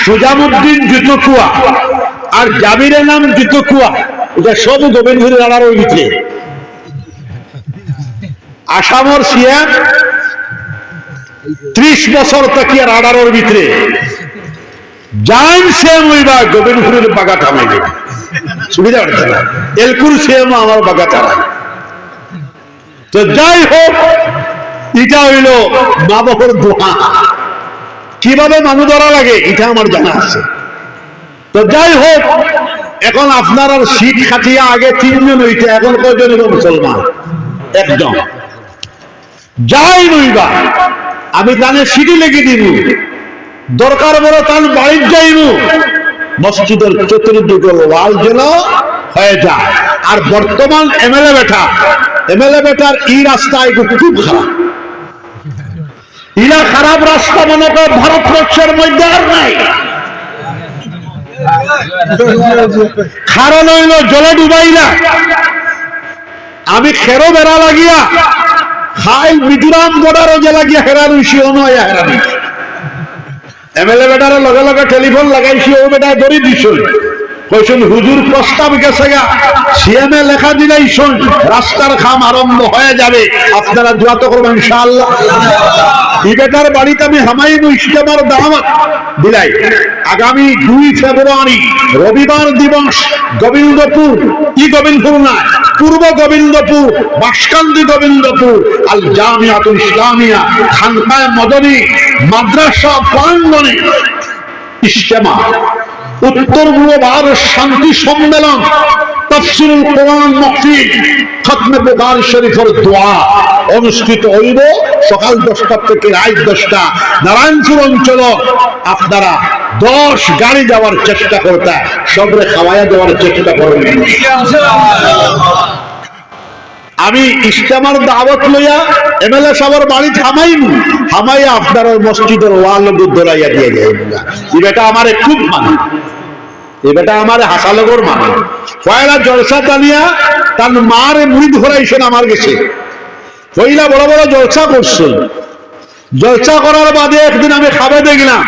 সুজামুদ্দিন জুতকুয়া আর জাবিরের নাম জুতকুয়া, এটা সব গোবিন্দপুরের রাডারের ভিতরে। আসামর সিএম 30 বছর তাকিয়া রাডারের ভিতরে জান সিএম হইবা গোবিন্দপুরের বাগা থামাইবে সুবিধা হচ্ছে না। এলকুর সিএম আমার বাগা চালায়। তো যাই হোক, এটা হইল মা বাবার দোয়া। কিভাবে মানুষ ধরা লাগে এটা আমার জানা আছে। তো যাই হোক, এখন আপনার আর সিট খাটিয়া আগে 3 জন হইতে এখন কয়জন হইল মুসলমান? 1 জন। যাই নইবা আমি তানে সিটি লেগে দিব, দরকার বড় তান বাড়ির যাইব, মসজিদের চতুর্দিকে ওয়াল যেন হয়ে যায়। আর বর্তমান এমএলএ বেটার এই রাস্তায় খুব খারাপ। ইরা খারাপ রাস্তা মনে কর ভারতবর্ষের মধ্যে আর নাই। কারণ হইল জলে ডুবাইলা আমি খেরো বেড়া লাগিয়া খাই মিজোরাম বর্ডারও যে লাগিয়া হেরানুছি নয় হেরানি। এমএলএ বেটারে লগে লগে টেলিফোন লাগাইছি, ও বেটায় ধরি দিছ কইছেন হুজুর প্রস্তাব গেছে গা, সিএমএ লেখা দিলেই শোন রাস্তার কাম আরম্ভ হয়ে যাবে, আপনারা দোয়া তো করবেন ইনশাআল্লাহ। এই বেটার বাড়িতে আমি হামাইমু ইস্তেমার দাওয়াত দিলাই। আগামী 2 ফেব্রুয়ারি রবিবার দিবস গোবিন্দপুর, গোবিন্দপুর না, পূর্ব গোবিন্দপুর, বাসকান্দি গোবিন্দপুর আল জামিয়াতুল ইসলামিয়া খানকায়ে মদনী মাদ্রাসা প্রাঙ্গণে ইস্তেমা, উত্তর পূর্ব শান্তি সম্মেলন, তাফসীরুল কোরআন মাহফিল, খতমে বুখারী শরীফের দোয়া অনুষ্ঠিত হইব সকাল 10টা থেকে রাত 10টা। নারায়ণপুর অঞ্চল আপনারা 10 গাড়ি যাওয়ার চেষ্টা করতে, সবরে খাওয়াইয়া দেওয়ার চেষ্টা করবেন। আমি ইস্তেমার দাওয়াত লইয়া এমএলএ সাহেবের বাড়ি হামাইয়া আপনার মসজিদের ওয়াল দৌড়াইয়া দিয়ে যাই। এটা আমার খুব মানে, এটা আমার হাসালগর মানে। পয়লা জলসা টানিয়া তার মার মুড়ি ধরাইছেন আমার কাছে। পয়লা বড় বড় জলসা করছেন। জলসা করার বাদে একদিন আমি খাবে দেখলাম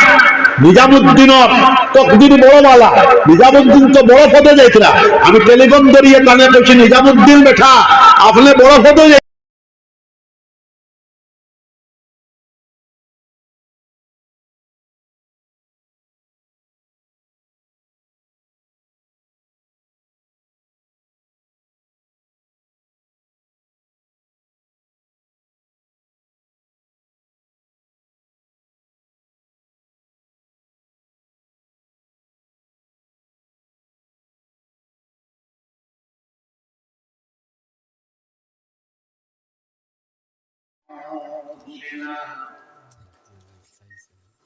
নিজামুদ্দিনের তকদির বড় বালা। নিজামুদ্দিন তো বড় পদে যাইতরা। আমি টেলিফোন ধরিয়ে কানে বলছি, নিজামুদ্দিন বেটা আপনি বড় পদে যাই।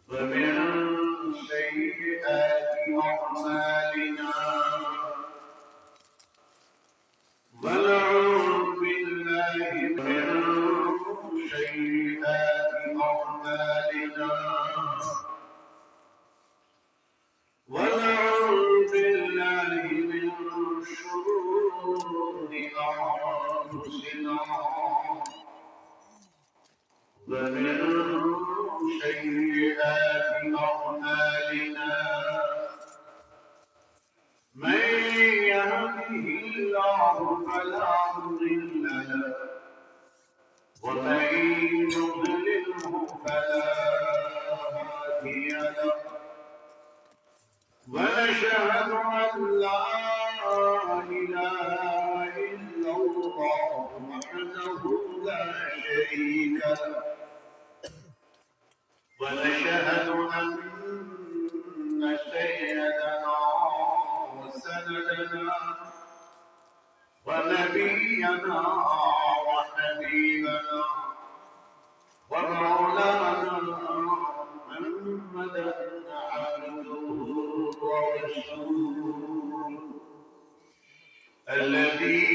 ومن سيئات أعمالنا ونعوذ بالله من سيئات أعمالنا ونعوذ بالله من شرور أنفسنا ومن سيئات أعمالنا من يهده الله فلا مضل له ومن يضلله فلا هادي له ونشهد أن لا إله إلا الله وحده لا شريك له ونشهد أن سيدنا وسندنا ونبينا وحبيبنا ومولانا محمدا عبده ورسوله الذي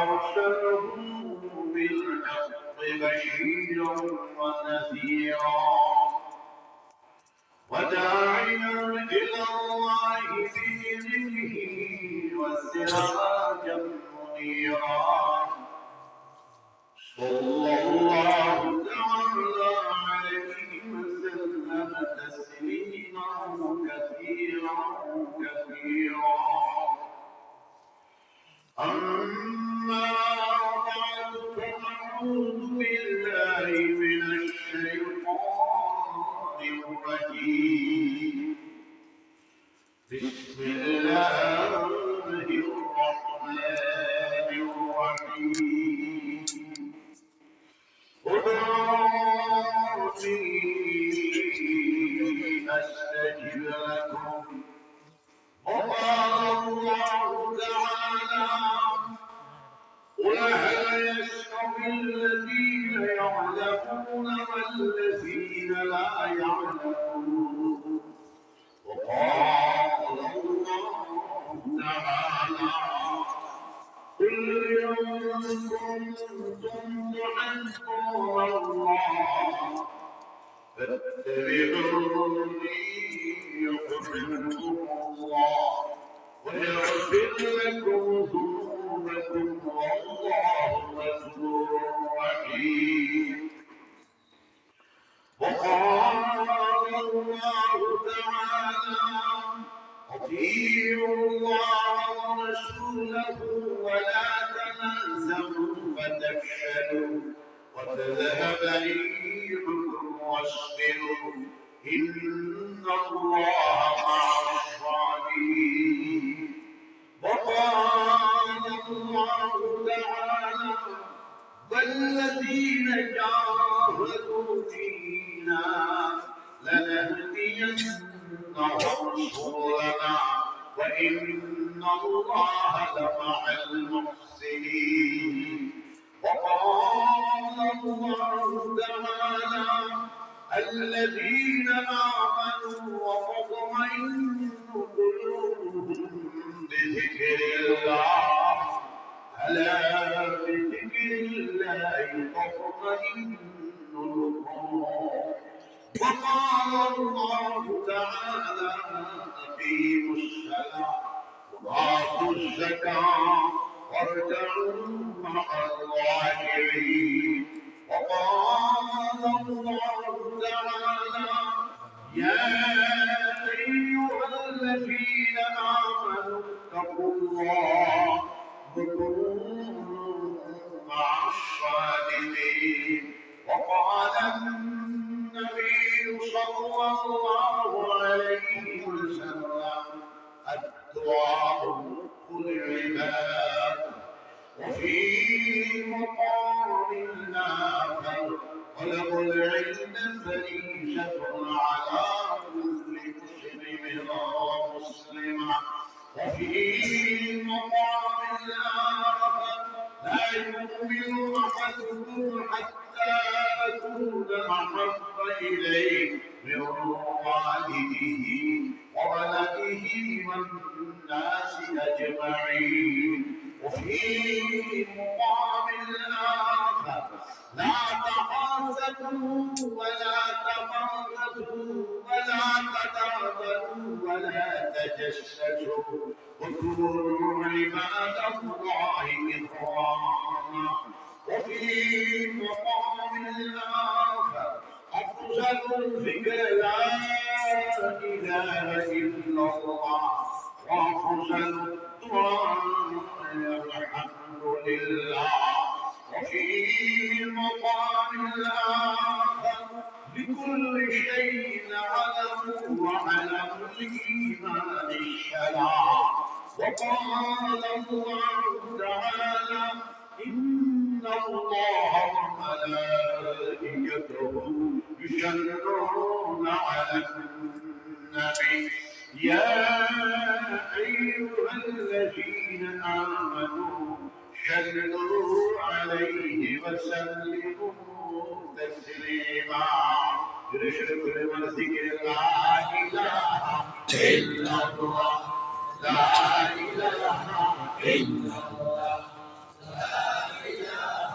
أرسله بالحق بشيرا ونذيرا وداعيا إلى الله بإذنه وسراجا منيرا صلى الله تعالى عليه وسلم تسليما الرجيم بسم الله الرحمن الرحيم ادعوني أستجب لكم وقال الله تعالى قل هل يستوي الذين يعلمون والذين لا يعلمون وقال الله تعالى قل إن كنتم تحبون الله فاتبعوني يحببكم الله ويغفر لكم ذنوبكم والله غفور رحيم وقال الله تعالى أطيعوا الله ورسوله ولا تنازعوا فتفشلوا وتذهب ريحكم واصبروا إن الله مع الصابرين وقال الله تعالى والذين جاهدوا فينا لنهدينهم سبلنا وإن الله لمع المحسنين وقال الله تعالى الذين آمنوا وتطمئن قلوبهم بذكر الله ألا بذكر الله تطمئن القلوب وقال الله تعالى أقيموا الصلاة وآتوا الزكاة واركعوا مع الراكعين وقال الله تعالى يا أيها الذين آمنوا اتقوا الله وكونوا مع الصادقين وقال النبي صلى الله عليه وسلم الدعاء العباد وفي مقام آخر طلب العلم فريضة على كل مسلم ومسلمة وفي مقام آخر لا يؤمن أحدكم حتى أكون أحب إليه من والده وولده والناس أجمعين وفي مقام آخر لا تحاسدوا ولا تباغضوا ولا تدابروا ولا تجسسوا وكونوا عباد الله إخوانا وفي مقام آخر أفضل الذكر لا إله إلا الله وأفضل الدعاء الحمد لله وفي مقام آخر لكل شيء علم وعلم الإيمان الشرع وقال الله تعالى إن الله وملائكته يصلون على النبي يا أيها الذين آمنوا صلوا عليه وسلموا تسليما يشرك لمن ذكر لا إله إلا الله لا إله إلا الله لا إله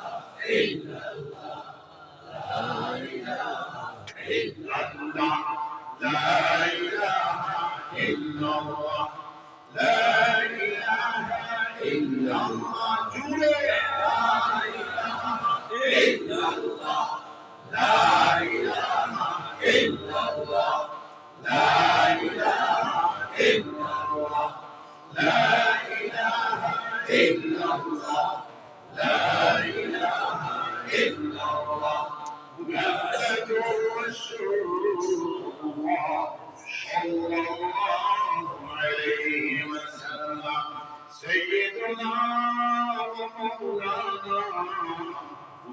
إلا الله لا إله إلا الله لا إله إلا الله لا إله إلا الله لا إله إلا الله لا إله إلا الله لا إله إلا الله لا إله إلا الله محمد رسول الله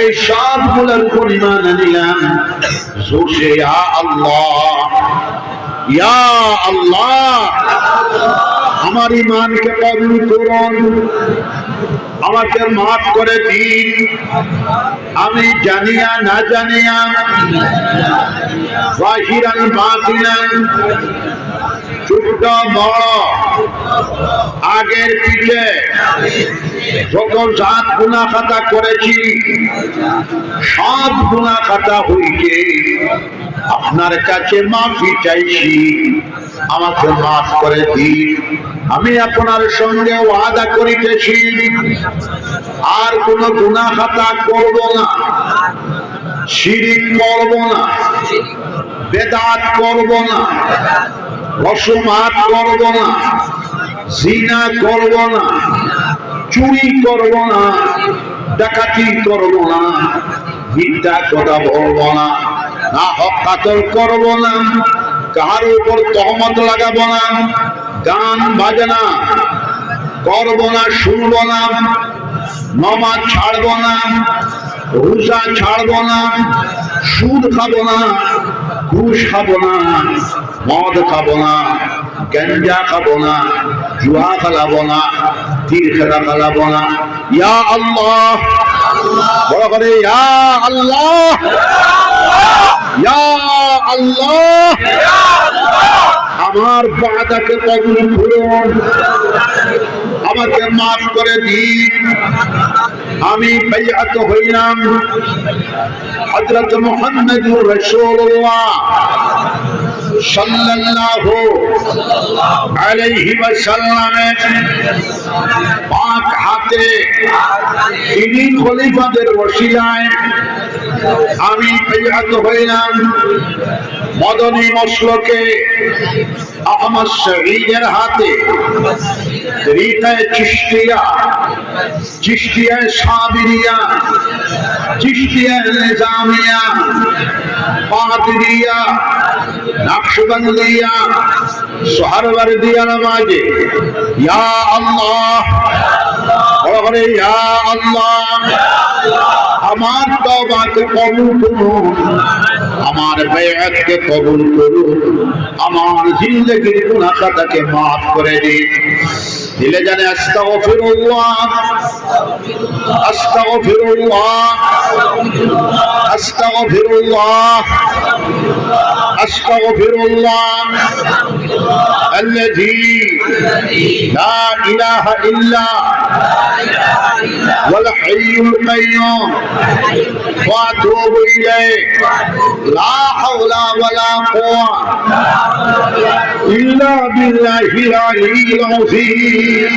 এই সবগুলোর পরিমাণ নিলাম জোশে ইয়া আল্লাহ, ইয়া আল্লাহ আমার ইমানকে কবুল করুন, আমাকে মাফ করে দিন, আমি জানিয়া না জানিয়া জাহিরান বাতিনান ছোট বড় আগের পিছে যত জাত গুনাহ খাতা করেছি সব গুনাহ খাতা হইতে আপনার কাছে মাফি চাইছি, আমাকে মাফ করে দিন। আমি আপনার সঙ্গে ওয়াদা করিতেছি আর কোন গুনাহ খাতা করব না, শিরিক করব না, বেদাত করব না, রসমাত করব না, জিনা করব না, চুরি করব না, ডাকাতি করব না, মিথ্যা কথা বলব না, না হক কাতল করব না, কার উপর তহমত লাগাবো না, গান বাজনা করব না, শুনব না, নামাজ ছাড়ব না, রোজা ছাড়ব না, সুদ খাবো না, ঘুষ খাবো না, মদ খাবো না, গাঁজা খাবো না, জুয়া খেলাবো না, তীর খেলা খেলাবো না। ইয়া আল্লাহ বড় করে ইয়া আল্লাহ, ইয়া আল্লাহ আমার ওয়াদাকে কবুল করুন, আমাকে মাফ করে দিন। আমি বাইআত হইলাম হযরত মুহাম্মদুর রাসূলুল্লাহ সাল্লাল্লাহু আলাইহি ওয়াসাল্লামের পাক হাতে তিনি খলিফাদের ওসিলায় আমি বাইআত হইলাম মদনী মসলকে আহমদ শহীদের হাতে তরিকায়ে চিশতিয়া, চিশতিয়ায়ে সাবিরিয়া, চিশতিয়ায়ে নিজামিয়া, কাদরিয়া, নকশবন্দিয়া, সোহরওয়ার্দিয়ার মাঝে ইয়া আল্লাহ বড় করে ইয়া আল্লাহ আমার তওবাকে কবুল করুন, আমার বাইআতকে কবুল করুন, আমার জিন্দেগির গুনাহ খাতাকে মাফ করে দিন। দিলে জানে আস্তাগফিরুল্লাহ, আস্তাগফিরুল্লাহ, আস্তাগফিরুল্লাহ, আস্তাগফিরুল্লাহ الذي لا إله إلا والحي القيوم وأتوب إليه لا حول ولا قوة إلا بالله العلي العظيم।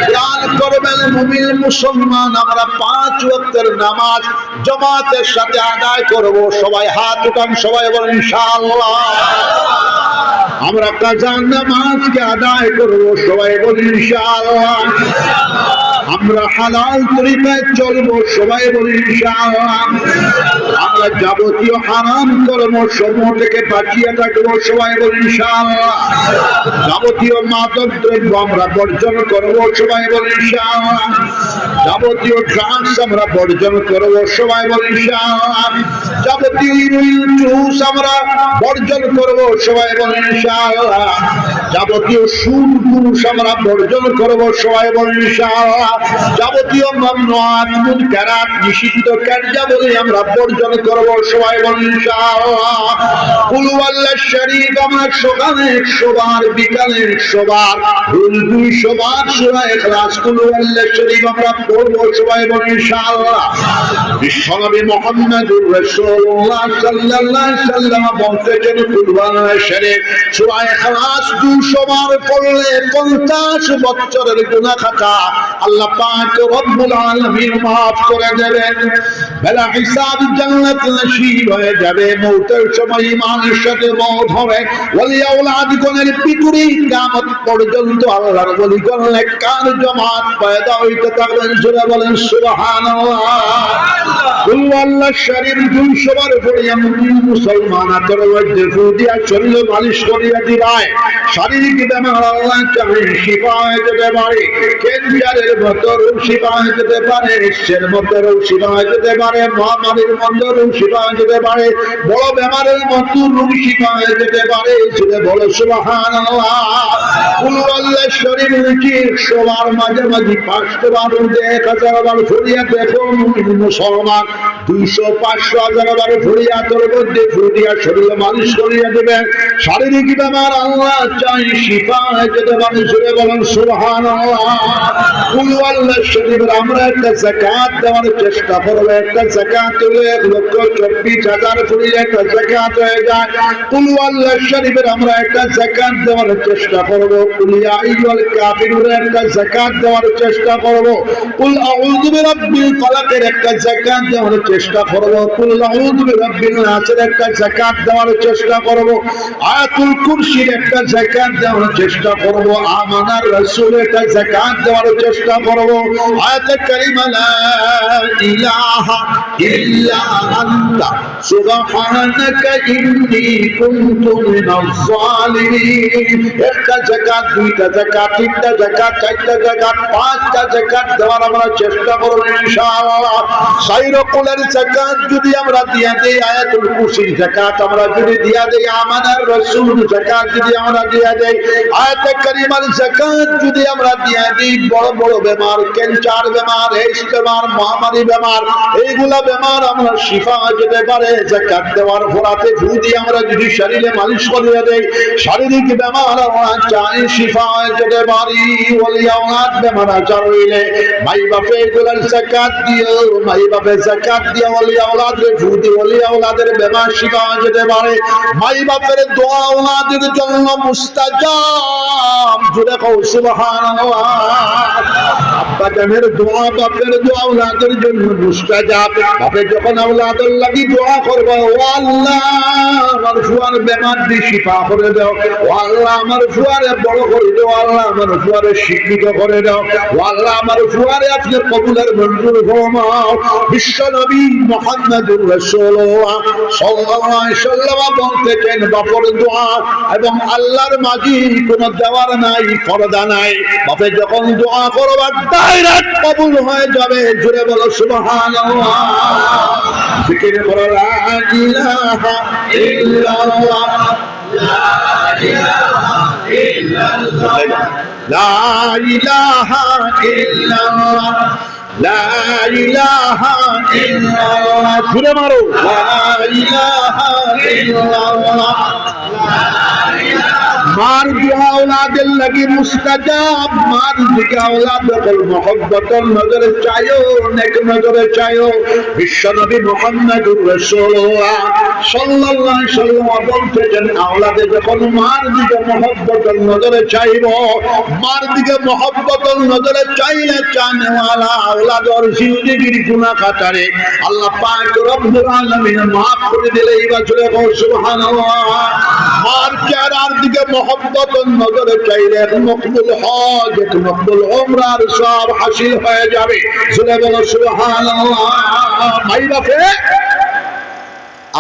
ख्याल করবেন মুমিন মুসলমান, আমরা 5 ওয়াক্তের নামাজ জামাতের সাথে আদায় করব। সবাই হাত উঠান, সবাই বলেন ইনশাআল্লাহ। আমরা কাজা নামাজকে আদায় করব, সবাই বলেন ইনশাআল্লাহ। আমরা হালাল তরিকায় চলবো, সবাই বলি ইনশাআল্লাহ। আমরা যাবতীয় হারাম কর্ম সমূহ থেকে বাঁচিয়ে থাকবো, সবাই বলি ইনশাআল্লাহ। যাবতীয় মাদক দ্রব্য আমরা বর্জন করবো, সবাই বলি ইনশাআল্লাহ। যাবতীয় ড্রাগস আমরা বর্জন করবো, সবাই বলি ইনশাআল্লাহ। যাবতীয় ইউরিন জুস আমরা বর্জন করবো, সবাই বলি ইনশাআল্লাহ। যাবতীয় সুদ ঘুষ আমরা বর্জন করবো, সবাই বলি ইনশাআল্লাহ। যাবতীয় মামনুআত মুনকারাত নিষিদ্ধ কার্যাবলী আমরা বর্জন করব, সবাই বলি ইনশাআল্লাহ। কুল ওয়াল্লাহ শরীফ আমরা সকালে 100 বার, বিকালে 100 বার, রোজ 200 বার সূরা ইখলাস কুল ওয়াল্লাহ শরীফ আমরা পড়ব, সবাই বলি ইনশাআল্লাহ। বিশ্বনবী মুহাম্মদুর রাসূলুল্লাহ সাল্লাল্লাহু আলাইহি ওয়াসাল্লাম বলতেছেন কুল ওয়াল্লাহ শরীফ সূরা ইখলাস 200 বার পড়লে 50 বছরের গুনাহ খাতা আল্লাহ পাক রব্বুল আলামিন মাফ করে দেবেন। বেলা হিসাব জান্নাত নসিব হয়ে যাবে। মওতের সময় ইমানের সাথে মওত হবে। ওলি আওলাদ কোনের পিতুরি কিয়ামত পর্যন্ত আল্লাহর ওলি কোন নেককার জামাত পয়দা হইতে থাকবেন, সূরা বলেন সুবহানাল্লাহ। কুল ওয়াল্লাহ শরীফ 200 বার পড়িয়া মুসলমান আতর মধ্যে ফুদিয়া শরীর মালিশ করিয়া দিবায় শারীরিক বেমার আল্লাহ চাই শিফা হয়ে যেতে পারে, ক্যান্সারের মতো রোগ শিফা হয়ে যেতে পারে, ইচ্ছের মতো রোগ শিফা হয়ে যেতে পারে, মহামারীর মতো রোগ শিফা হয়ে যেতে পারে, বড় বেমারের মতো রোগ শিফা হয়ে যেতে পারে। সেটা বলো সুবহানাল্লাহ। কুল আল্লাহ শরীফ রুচি সবার মাঝে মাঝে 500 বার 1000 বার ফরিয়া দেখো মুসলমান 200 500 1000 বার ফরিয়া তোর মধ্যে ফরিয়া শরীরে মালিশ করিয়া দেবেন। শারীরিক বেমার আল্লাহ চাই শিফা হয়ে যেতে পারে। সেটা বলেন সুবহানাল্লাহ। কুল আল্লাহ শরীফের আমরা একটা যাকাত দেওয়ার চেষ্টা করব। একটা যাকাত হলে 1,24,000 ফরিয়া একটা যাকাত হয়ে যায়। কুল আল্লাহ শরীফের আমরা একটা যাকাত দেওয়ার চেষ্টা করব। কুল ইয়া আইয়ুহাল কাফিরুন একটা যাকাত দেওয়ার চেষ্টা করব। কুল আউযু বিরাব্বিল ফালাকের একটা যাকাত দেওয়ার চেষ্টা করব। কুল আউযু বিরাব্বিন নাসের একটা যাকাত দেওয়ার চেষ্টা করব। আয়াতুল কুরসির একটা যাকাত দেওয়ার চেষ্টা করব। আমানার রাসূলের একটা যাকাত দেওয়ার চেষ্টা করব। আয়াতে কারিমা লা ইলাহা ইল্লা আনতা সুবহানাকা ইন্নী কুনতু মিনাজ জালিমিন। একটা যাকাত, দুইটা যাকাত, তিনটা যাকাত, চারটা যাকাত, পাঁচটা যাকাত দেওয়ার আমরা চেষ্টা করব ইনশাআল্লাহ। সাইরকুলের যাকাত যদি আমরা দিয়া দেই, আয়াতুল কুরসির যাকাত আমরা যদি দিয়া দেই, আমানার রাসূল যাকাত যদি আমরা দিয়া দেই, আয়াতে কারিমার যাকাত যদি আমরা দিয়া দেই, বড় বড় বেমার, ক্যান্সার বেমার, এইডস বেমার, মহামারী বেমার, এইগুলা বেমার আমরা শিফা হয়ে যেতে পারে। যাকাত দেওয়ার ফলাতে ফু দিয়ে আমরা যদি শরীরে মালিশ করিয়ে দেই, শারীরিক বেমার আমরা চাই শিফা হয়ে যেতে পারি। ওলি আওলাদ বেমার আচার হইলে ভাই বাপে এগুলার যাকাত দিও, ভাই বাপে যাকাত দিয়ে ওলি আওলাদের ফু দিয়ে ওলি আওলাদের বেমার শিফা হয়ে যেতে পারে। ভাই বাপের দোয়া ওনাদের জন্য মুস্তাজাব। জুড়ে কও সুবহানাল্লাহ। আব্বা জানের দোয়া, বাপের দোয়া ওনাদের জন্য মুস্তাজাব। বাপে যখন আওলাদের লাগি দোয়া করবে, ও আল্লাহ আমার ফুয়ার বেমার দিয়ে শিফা করে দাও, ও আল্লাহ আমার ফুয়ারে বড় করে দাও, আল্লাহ আমার ফুয়ারে শিক্ষিত করে দাও, ও আল্লাহ আমার ফুয়ারে আপনি কবুলের মঞ্জুর ফরমাও। বিশ্ব নবী মুহাম্মদুর রাসূলুল্লাহ সাল্লাল্লাহু আলাইহি ওয়াসাল্লাম বলতেছেন, বাপের দোয়া এবং আল্লাহর মাঝে কোনো দেওয়ার নাই, পর্দা নাই। বাপে যখন দোয়া করবা ডাইরেক্ট কবুল হয়ে যাবে। জুড়ে বলো সুবহানাল্লাহ। জিকির করো লা ইলাহা ইল্লাল্লাহ, লা ইলাহা ইল্লাল্লাহ, লা ইলাহা ইল্লাল্লাহ, লা ইলাহা ইল্লাল্লাহ। জুড়ে মারো লা ইলাহা ইল্লাল্লাহ। মার দোয়া ওলাদের লাগি মুস্তাজাব। মার দিকে ওলাদ বল মোহব্বতের নজরে চাইও, নেক নজরে চাইও। বিশ্ব নবী মুহাম্মদুর রাসূলুল্লাহ সাল্লাল্লাহু আলাইহি ওয়াসাল্লাম বলতেছেন, আওলাদে যখন মার দিকে মোহব্বতের নজরে চাইব, মার দিকে মোহব্বতের নজরে চাইলে চানেওয়ালা আওলাদর জিন্দেগির গুনাহ খাতারে আল্লাহ পাক রব্বুল আলামিন maaf করে দিলে। এবার চলে বল সুবহানাল্লাহ। মার চেহারার দিকে মোহব্বতের নজরে চাইলে মকবুল হজ, মকবুল উমরার সব হাসিল হয়ে যাবে। চলে বল সুবহানাল্লাহ। ভাই বাপে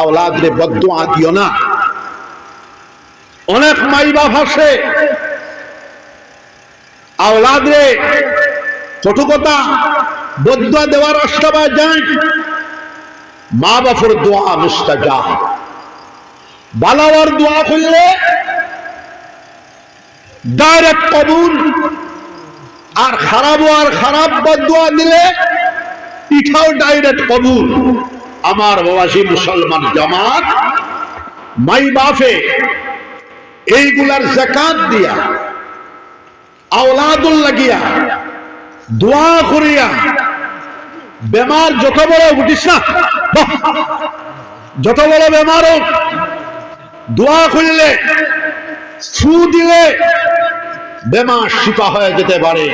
আওলাদরে বদদুয়া দিও না। অনেক মাই বাপ আছে আওলাদরে কটু কথা বদদুয়া দেওয়ার রাস্তা যায়। মা বাপের দোয়া মুস্তাজাব। বালাওয়ার দোয়া করলে ডাইরেক্ট কবুল, আর খারাপ আর খারাপ বদদুয়া দিলে এটাও ডাইরেক্ট কবুল। আমার বাবাসী মুসলমান জামাত, মাই বাপে এইগুলার যাকাত দিয়া আওলাদুল লাগিয়া দোয়া করিয়া বেমার যত বড় উঠিস না, যত বড় বেমার হোক দোয়া করলে ফু দিলে বেমার শিফা হয়ে যেতে পারে।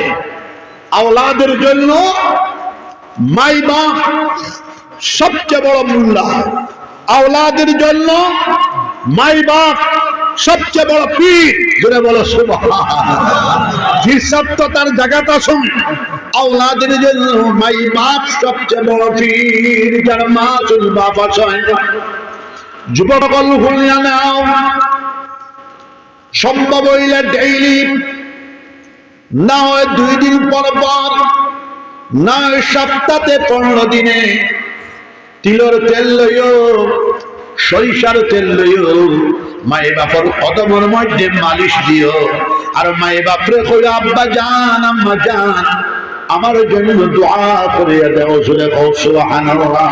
আওলাদের জন্য মাই বাপ সবচেয়ে বড় মূল্য। আওলাদের জন্য মাই বাপ সবচেয়ে বড় পীর। জোরে বলো সুবহানাল্লাহ। হিসাব তো তার জায়গাটা শুন। আওলাদের জন্য মাই বাপ সবচেয়ে বড় পীর। যার মা চুল বাপ আছে, যুবক খুলিয়া নাও। সম্ভব হইলে ডেইলি, না হয় 2 দিন পর পর, না হয় সপ্তাহে 15 দিনে তিলর তেল লইও, সরিষার তেল লইও, মায়ে বাপর কদমের মধ্যে মালিশ দিও। আর মায়ে বাপরে কইলো আব্বা জান আম্মা জান আমার জন্য দোয়া করিয়া দাও। সুবহানাল্লাহ।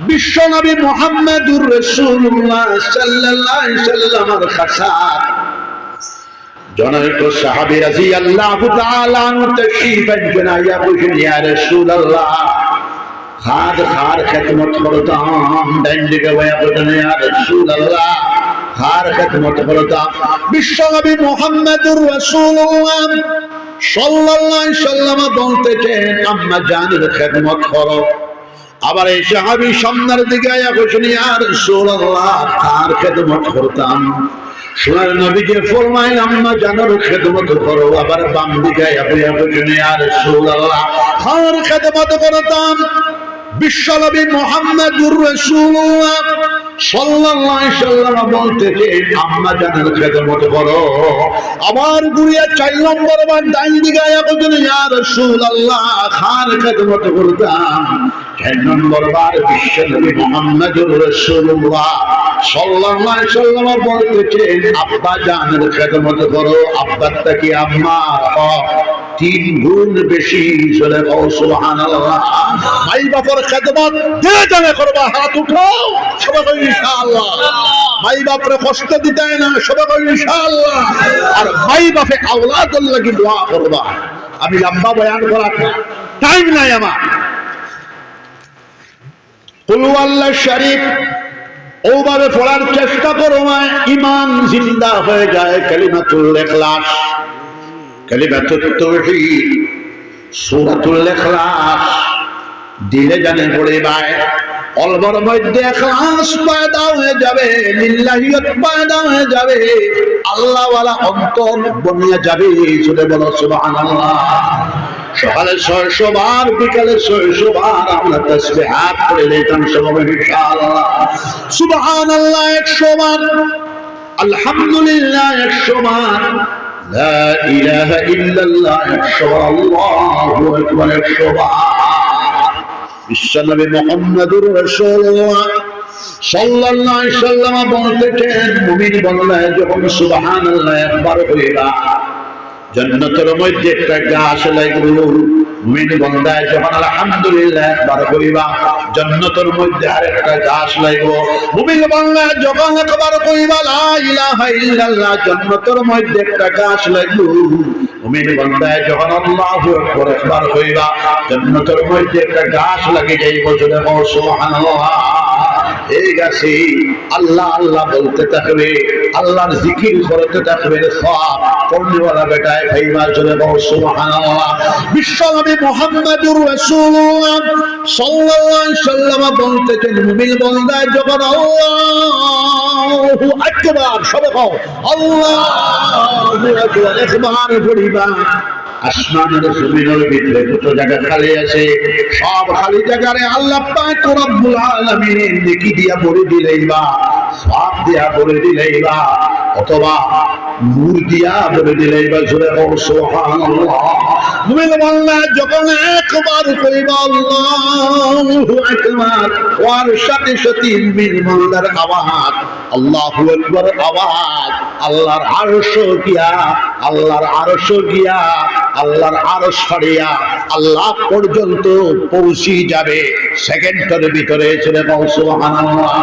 বিশ্ব নবী মুহাম্মদুর রাসূলুল্লাহ সাল্লাল্লাহু আলাইহি সাল্লামের খাসাত জনৈক সাহাবী রাদিয়াল্লাহু তাআলা আনহু তাশরীফ আনছেন, আইয়া বলেন ইয়া রাসূলুল্লাহ খার খেদমত করতাম। ডাইন দিকে বয়া বলেন ইয়া রাসূলুল্লাহ খার খেদমত করতাম। বিশ্ব নবী মুহাম্মদুর রাসূলুল্লাহ সাল্লাল্লাহু আলাইহি সাল্লাম বলতেছেন আম্মা জানের খেদমত করো। আবার এই সাহাবী সামনের দিকে আয়া বলেন ইয়া রাসূলুল্লাহ খার খেদমত করতাম। সোনার নবীকে ফরমাইলেন আম্মা জানের খেদমত করো। আবার বাম দিকে আয়া বলেন ইয়া রাসূলুল্লাহ খার খেদমত করতাম। বিশ্ব নবী মুহাম্মদুর রাসূলুল্লাহ সাল্লাল্লাহু আলাইহি সাল্লাম বলতেছেন আম্মা জানের খেদমত করো। আবার ঘুরিয়া 4 নম্বর বার ডাইন দিকে আয়া বলেন ইয়া রাসূলুল্লাহ খার খেদমত করতাম। 4 নম্বর বার বিশ্ব নবী মুহাম্মদুর রাসূলুল্লাহ সাল্লাল্লাহু আলাইহি সাল্লাম বলতেছেন আব্বা জানের খেদমত করো। আব্বাটা কি আম্মা 3 গুণ বেশি। চলে সুবহানাল্লাহ। ভাই বাপর খেদমত যে জানে করবা হাত উঠাও, সবাই বলি ইনশাআল্লাহ। ভাই বাপরে কষ্ট দিতে না, সবাই বলি ইনশাআল্লাহ। আর ভাই বাপে আওলাদের লাগি দোয়া করবা। আমি লম্বা বয়ান করার টাইম নাই আমার। কুল আল্লাহ শরীফ ওভাবে পড়ার চেষ্টা করো, ঈমান জিন্দা হয়ে যায়। কালিমাতুল ইখলাস, কালিমাতুত তাওহীদ, সূরাতুল ইখলাস দিলে জানে পড়ে ভাই অলবর মধ্যে ইখলাস পয়দা হয়ে যাবে, লিল্লাহিয়ত পয়দা হয়ে যাবে, আল্লাহ ওয়ালা অন্তর বনিয়া যাবে। জোরে বলো সুবহানাল্লাহ। সকালে 600 বার, বিকালে 600 বার আমরা তাসবিহাত পড়ে নিতাম সবাই ইনশাআল্লাহ। সুবহানাল্লাহ 100 বার, আলহামদুলিল্লাহ 100 বার, লা ইলাহা ইল্লাল্লাহ 100 বার, আল্লাহু আকবার 100 বার। বিশ্বনবী মুহাম্মদুর রাসূলুল্লাহ সাল্লাল্লাহু আলাইহি সাল্লাম বলতেছেন মুমিন বান্দা যখন সুবহানাল্লাহ একবার কইরা জান্নাতের মধ্যে একটা গাছ লাগবে। মুমিন বান্দা যখন আলহামদুলিল্লাহ একবার কইবা জান্নাতের মধ্যে আরেকটা গাছ লাগবে। মুমিন বান্দা যখন একবার কইবা লা ইলাহা ইল্লাল্লাহ জান্নাতের মধ্যে একটা গাছ লাগবে। মুমিন বান্দা যখন আল্লাহু আকবার একবার কইবা জান্নাতের মধ্যে একটা গাছ লাগে যাইব। জোরে বলো সুবহানাল্লাহ। এই গাছে আল্লাহ আল্লাহ বলতে থাকবে, আল্লাহর জিকির করতে থাকবে, সওয়াব পড়নেওয়ালা বেটায় ভাইবা। জোরে বলো সুবহানাল্লাহ। বিশ্ব নবী মুহাম্মদুর রাসূলুল্লাহ সাল্লাল্লাহু আলাইহি সাল্লাম বলতেছেন মুমিন বান্দা যখন আল্লাহু আকবার সবে কও আল্লাহু আকবার একবার পড়িবা, আসমানের জমিনের ভিতরে দুটো জায়গা খালি আছে, সব খালি জায়গারে আল্লাহ পাক রব্বুল আলামিন নেকি দিয়া ভরে দিলেইবা, সওয়াব দিয়া ভরে দিলেইবা, অথবা নূর দিয়া ভরে দিলেইবা। জোরে বলো সুবহানাল্লাহ। মুমিন বান্দা যখন একবার কইবা আল্লাহু আকবার, ওর সাথে সাথে মুমিন বান্দার আওয়াজ আল্লাহু আকবার আওয়াজ আল্লাহর আরশ গিয়া, আল্লাহর আরশ গিয়া, আল্লাহর আরশ ছাড়িয়া আল্লাহ পর্যন্ত পৌঁছে যাবে সেকেন্ডের ভিতরে। চলে বলো সুবহানাল্লাহ।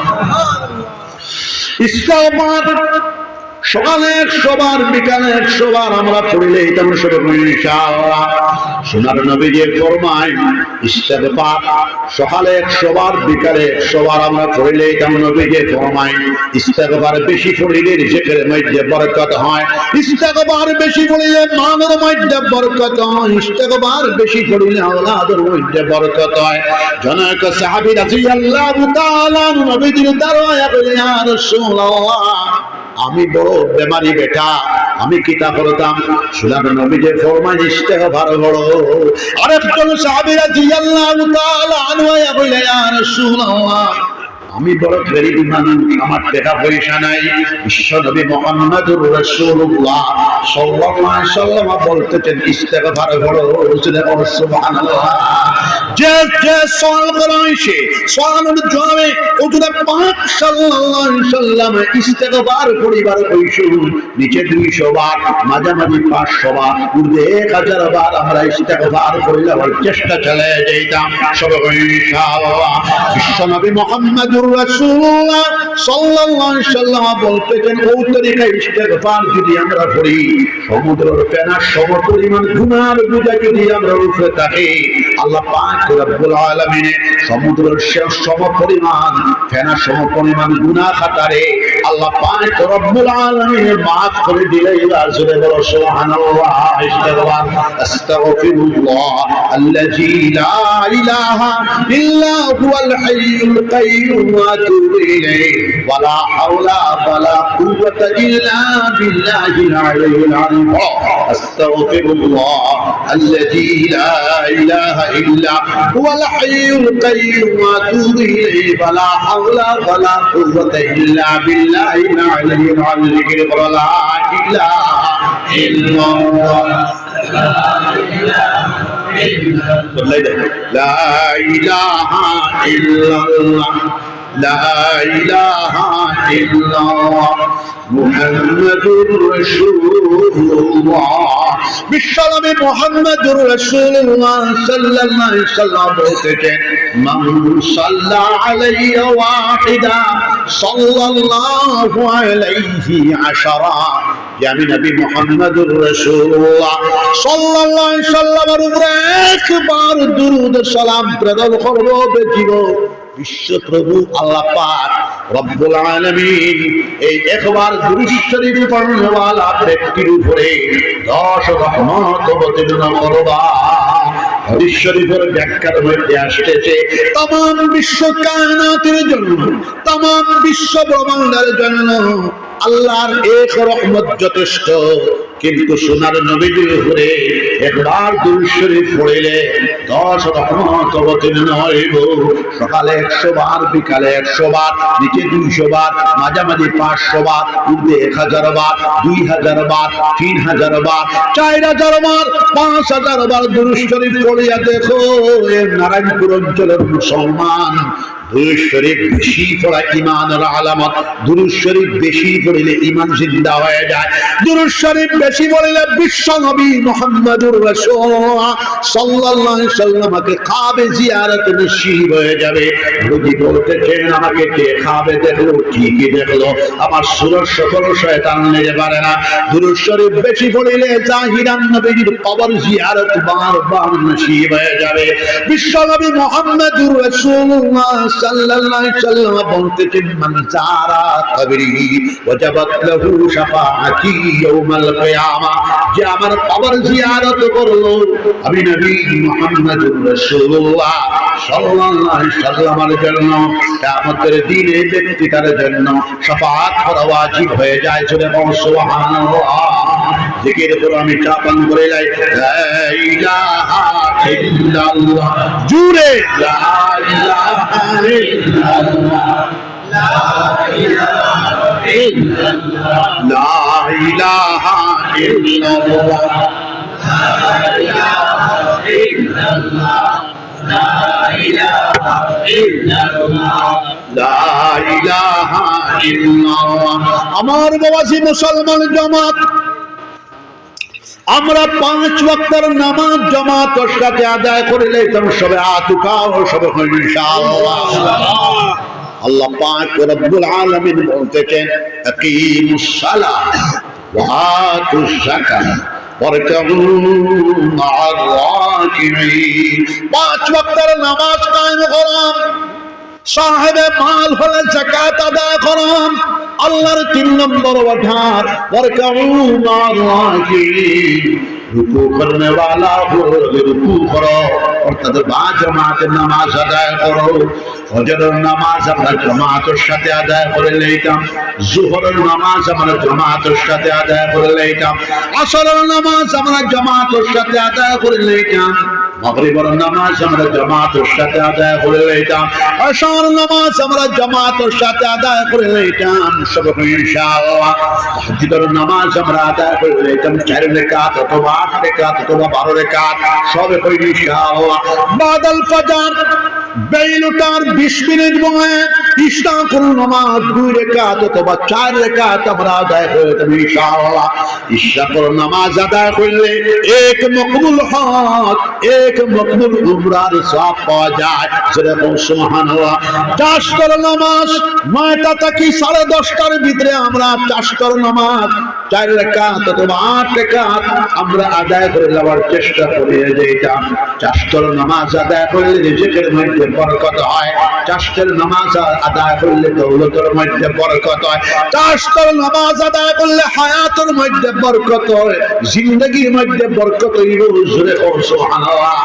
ইস্তেগফার সকালে 100 বার, বিকালে 100 বার আমরা পড়লে এটা সব ইনশাআল্লাহ। সোনার নবীজি ফরমায় ইস্তেগফার সকালে 100 বার, বিকালে 100 বার আমরা পড়লে এটা নবীজি ফরমায় ইস্তেগফার বেশি পড়লে রিজিকের মধ্যে বরকত হয়, ইস্তেগফার বেশি পড়লে মালের মধ্যে বরকত হয়, ইস্তেগফার বেশি পড়লে আওলাদের মধ্যে বরকত হয়। জনক সাহাবী রাদিয়াল্লাহু তাআলা নবীজির দরবারে বলেন ইয়া রাসূলুল্লাহ আমি বড় বেমারি বেটা, আমি কিতা করতাম? সুলার নবীজি ফরমান ইস্তেগফার করো। আরেকজন সাহাবী রাদিয়াল্লাহু তাআলা আনহু বলে ইয়া রাসূলুল্লাহ আমি বড় গরিব মানুষ, আমার টাকা পয়সা নাই। বিশ্বনবী মুহাম্মদুর রাসূলুল্লাহ সাল্লাল্লাহু আলাইহি ওয়াসাল্লাম বলতেছেন ইস্তেগফার করো, সুবহানাল্লাহ। যে যে সওয়াল করাইছে সওয়ালের জবাবে হুজুর পাক সাল্লাল্লাহু আলাইহি ওয়াসাল্লাম ইস্তেগফার করিবার কইছো নিচে 200 বার, মাঝামাঝি 500 বার, ঊর্ধ্বে 1000 বার আমরা ইস্তেগফার করিলাম, চেষ্টা চালিয়ে যাইতাম সবাই ইনশাআল্লাহ। বিশ্বনবী মুহাম্মদুর রাসূলুল্লাহ সাল্লাল্লাহু আলাইহি ওয়াসাল্লাম বলতেছেন ওই তরিকা ইস্তেগফার যদি আমরা করি সমুদ্রের ফেনা সমপরিমাণ গুনার বোঝা যদি আমরা উপরে থাকি, আল্লাহ পাক রব্বুল আলামিন সমুদ্রের সমপরিমাণ ফেনা সমপরিমাণ গুনাহ খাতারে আল্লাহ পাক রব্বুল আলামিন মাফ করে দিলে রাসূলে বলো সুবহানাল্লাহ। ইস্তেগফার আস্তাগফিরুল্লাহ আল্লাযী লা ইলাহা ইল্লা হুয়াল হাইয়ুল কাইয়্যুম ওয়া আতুবু ইলাইহি ওয়া লা হাওলা ওয়া লা কুওয়াতা ইল্লা বিল্লাহিল আলিয়্যিল আযীম। আস্তাগফিরুল্লাহ আল্লাযী লা ইলাহা ইল্লা হুয়াল হাইয়ুল কাইয়্যুম ওয়া আতুবু ইলাইহি ওয়া লা হাওলা ওয়া লা কুওয়াতা ইল্লা বিল্লাহিল আলিয়্যিল আযীম। লা ইলাহা ইল্লাল্লাহ لا إله إلا الله لا إله إلا الله محمد رسول الله বিশ্বনবী মুহাম্মদুর রাসূলুল্লাহ সাল্লাল্লাহু আলাইহি ওয়াসাল্লাম বলতেছেন মান সাল্লা আলাইহি ওয়াহিদা সাল্লাল্লাহু আলাইহি আশারা। যে আমি নবী মুহাম্মদুর রাসূলুল্লাহ সাল্লাল্লাহু আলাইহি ওয়াসাল্লামের উপরে একবার দুরূদ সালাম প্রদান করব জীবন বিশ্বপ্রভু আল্লাহ পাক রব্বুল আলামিন এই একবার দুরূদ শরীফ পড়নেওয়ালা ব্যক্তির উপরে 10 রহমত অবতীর্ণ করবা। হাদিস শরীফের ব্যাখ্যার মধ্যে আসছে तमाम বিশ্ব কায়নাতের জন্য तमाम বিশ্ব ব্রহ্মাণ্ডের জন্য আল্লাহর এক রহমত যথেষ্ট, কিন্তু সোনার নবীর উপরে একবার দুরূদ শরীফ পড়িলে 10 রহমত অবতীর্ণ হইব। সকালে 100 বার, বিকালে 100 বার, নিচে 200 বার, মাঝামাঝি 500 বার, ঊর্ধ্বে 1000 বার, 2000 বার, 3000 বার, 4000 বার, 5000 বার দুরূদ শরীফ পড়িয়া দেখো এর নারায়ণপুর অঞ্চলের মুসলমান দুরূদ শরীফ বেশি পড়া ঈমানের আলামত। দুরূদ শরীফ বেশি পড়লে ঈমান জিন্দা হয়ে যায়। দুরূদ শরীফ বেশি পড়লে বিশ্বনবী মুহাম্মদুর রাসূলুল্লাহ সাল্লাল্লাহু আলাইহি ওয়াসাল্লামকে কাবে জিয়ারত নসিব হয়ে যাবে। নবী বলতেছেন আমাকে কে কাবে দেখলো, ঠিকই দেখলো, আমার সুরত সকল শয়তান নিতে পারে না। দুরূদ শরীফ বেশি পড়লে জাহিরান নবীর কবর জিয়ারত বারবার নসিব হয়ে যাবে। বিশ্বনবী মুহাম্মদুর রাসূলুল্লাহ সাল্লাল্লাহু আলাইহি ওয়াসাল্লাম বলতেছেন মান যারা কবরি ওয়াজাবাত লাহু শাফাআতি ইয়াউমাল কিয়ামা। যে আমার কবর জিয়ারত করলো আমি নবী মুহাম্মদুর রাসূলুল্লাহ সাল্লাল্লাহু আলাইহি ওয়াসাল্লামের জন্য কিয়ামতের দিনে ব্যক্তিটার জন্য শাফাআত করা ওয়াজিব হয়ে যায়। সুবহানাল্লাহ। জিকির করে আমি চাপান করে লাই লা ইলাহা ইল্লাল্লাহ জুরে লা ইলাহা ইল্লাল্লাহ লা ইলাহা ইল্লাল্লাহ লা ইলাহা ইল্লাল্লাহ লা ইলাহা ইল্লাল্লাহ লা ইলাহা ইল্লাল্লাহ লা ইলাহা ইল্লাল্লাহ। আমার বাবাজি মুসলমান জামাত, আমরা 5 ওয়াক্তের নামাজ জামাতের সাথে আদায় করলে সবে আতুকাও সবে ইনশাআল্লাহ। আল্লাহ পাক রব্বুল আলামিন বলতেছেন আকিমুস সালাহ ওয়া আতুজ যাকাত ওয়ারকাউ মা'আর রাকিঈন। 5 ওয়াক্তের নামাজ কায়েম করুন, সাহেবে মাল হলে যাকাত আদায় করুন, আল্লাহর 3 নম্বর ওয়াধার ওয়ারকাউ মা'আর রাকিঈন। রুকু করনে वाला हो রুকু করো, অর্থাৎ জামাতের নামাজ আদায় করো। ফজরের নামাজ আমরা জামাতের সাথে আদায় করে লইতাম, যোহরের নামাজ আমরা জামাতের সাথে আদায় করে লইতাম, আসরের নামাজ আমরা জামাতের সাথে আদায় করে লইতাম, মাগরিবের নামাজ আমরা জামাতের সাথে আদায় করে লইতাম, আশার নামাজ আমরা জামাতের সাথে আদায় করে লইতাম সব ইনশাআল্লাহ। তাহাজ্জুদের নামাজ আমরা আদায় করে লইতাম 4 রাকাত অথবা 8 রাকাত অথবা 12 রাকাত সব ইনশাআল্লাহ। বাদাল ফজর বেলুটার 20 মিনিট বয়ে ইশা কোন নামাজ 2 রাকাত অথবা 4 রাকাত আমরা আদায় করে লইতাম ইনশাআল্লাহ। ইশা কোন নামাজ আদায় করলে এক মকবুল হজ, এক মকবুল উমরার সওয়াব পাওয়া যায়। যেরকম সুবহানাল্লাহ। চাষকর নামাজ 9টা থেকে 10:30টার ভিতরে আমরা চাষকর নামাজ 4 রাকাত অথবা 8 রাকাত আমরা আদায় করে নেওয়ার চেষ্টা করি। যেটা চাষকর নামাজ আদায় করলে রিজিকের মধ্যে বরকত হয়, চাষকর নামাজ আদায় করলে দৌলতের মধ্যে বরকত হয়, চাষকর নামাজ আদায় করলে হায়াতের মধ্যে বরকত হয়, জিন্দেগির মধ্যে বরকত হইল। জোরে ও সুবহানাল্লাহ।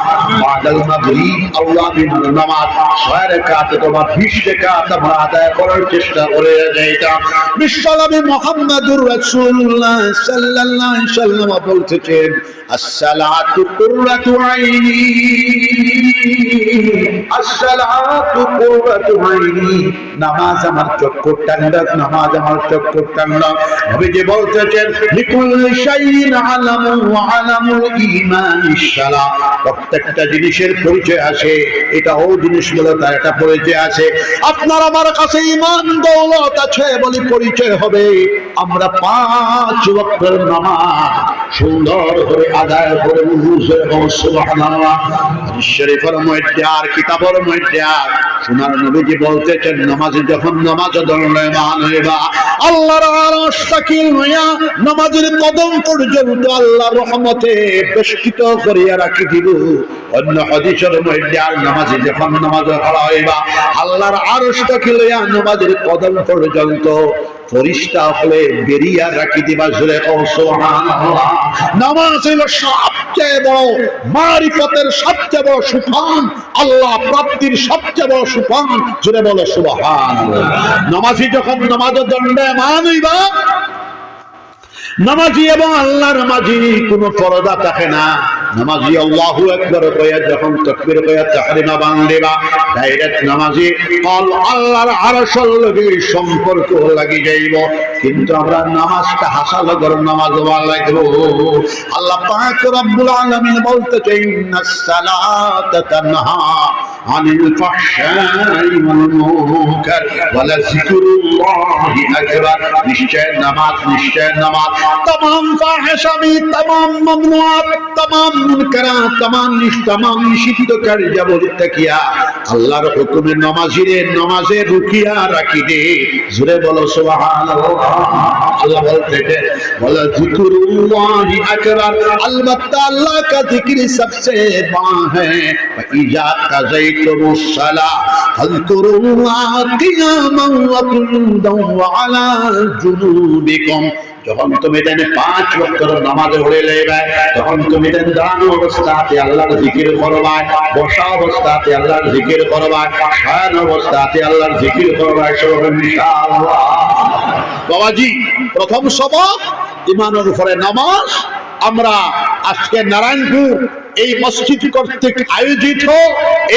বাদাল মাগরিব আল্লাহর নামাজ 6 রাকাত অথবা 20 রাকাত আমরা আদায় করার চেষ্টা করে। যেটা বিশ্বনবী মুহাম্মদুর রাসূলুল্লাহ সাল্লাল্লাহু আলাইহি ওয়াসাল্লাম বলতেছেন, আসসালাতু কুররাতু আইনি, আসসালাতু কুররাতু আইনি, নামাজ আমার চক্ষুর ঠান্ডক, নামাজ আমার চক্ষুর ঠান্ডক। নবীজি বলতেছেন, লিকুল্লি শাইইন আলামু ওয়া আলামুল ঈমান ইসসালাহ। প্রত্যেকটা জিনিসের পরিচয় আছে, এটা ও জিনিসগুলো তার একটা পরিচয় আছে। আপনার আমার কাছে ঈমান দৌলত আছে বলে পরিচয় হবে আমরা 5 ওয়াক্তের নামাজ সুন্দর করে আদায় করে। সুবহানাল্লাহ। হাদিস শরীফের মধ্যে আর কিতাবের মধ্যে আর সোনার নবীজি বলতেছেন, নামাজে যখন নামাজ দণ্ডায়মান হইবা আল্লাহর আরশ তাকিল হইয়া নামাজের কদম পর্যন্ত আল্লাহর রহমতে বেষ্টিত করিয়া রাখি দিব। অন্য হাদিসের মধ্যে আর নামাজে যখন নামাজ পড়া হইবা আল্লাহর আরশ তাকিল হইয়া নামাজের কদম পর্যন্ত ফরিস্তা হলে বেরিয়া রাখি দিবা। জোরে ও সুবহানাল্লাহ। নামাজ হলো সবচেয়ে বড় মারিফতের সবচেয়ে বড় সুফান, আল্লাহ প্রাপ্তির সবচেয়ে বড় সুফান। জোরে বলো সুবহানাল্লাহ। নামাজি যখন নামাজ দণ্ডায়মান হইবা, নামাজি এবং আল্লাহর মাঝে কোনো পর্দা থাকে না। নামাজি আল্লাহু আকবার কইয়া যখন তাকবীর কইয়া তাহরিমা বান্দিবা ডাইরেক্ট নামাজি আল্লাহর আরশের লগে সম্পর্ক লাগি যাইব। কিন্তু আমরা নামাজটা হাসাল করে নামাজ পড়া লাগবো। আল্লাহ পাক রব্বুল আলামিন বলতেছেন, ইন্নাস সালাতা তানহা আনিল ফাহশাই ওয়াল মুনকার ওয়া লাযিকরুল্লাহি আকবার। নিশ্চয় নামাজ, নিশ্চয় নামাজ तमाम फाहिशामी, तमाम ममनुआत, तमाम मुनकरात, तमाम निषिদ্ধ কার্য বলতে কিয়া আল্লাহর হুকুমে নামাজিরে নামাজে রুকিয়া রাখি দে। জোরে বলো সুবহানাল্লাহ। আল্লাহ বলতেছে, বলা যিকরুল্লাহি আকবার, अलबत्ता अल्लाह का जिक्र सबसे बड़ा है। इजा कज़ैतुमुस सलाह फज़कुरुल्लाह क़ियामन व क़ुऊदन व अला जुनूबिकुम। যখন তুমি দেন 5 ওয়াক্তের নামাজ পড়ে লইবা, তখন তুমি দেন দাঁড়ানো অবস্থাতে আল্লাহর জিকির করবা, বসা অবস্থাতে আল্লাহর জিকির করবা, শয়ন অবস্থাতে আল্লাহর জিকির করবা। সব ইনশাআল্লাহ। বাবাজি, প্রথম সবক ঈমানের উপরে নামাজ। আমরা আজকে নারায়ণপুর এই মসজিদ কর্তৃক আয়োজিত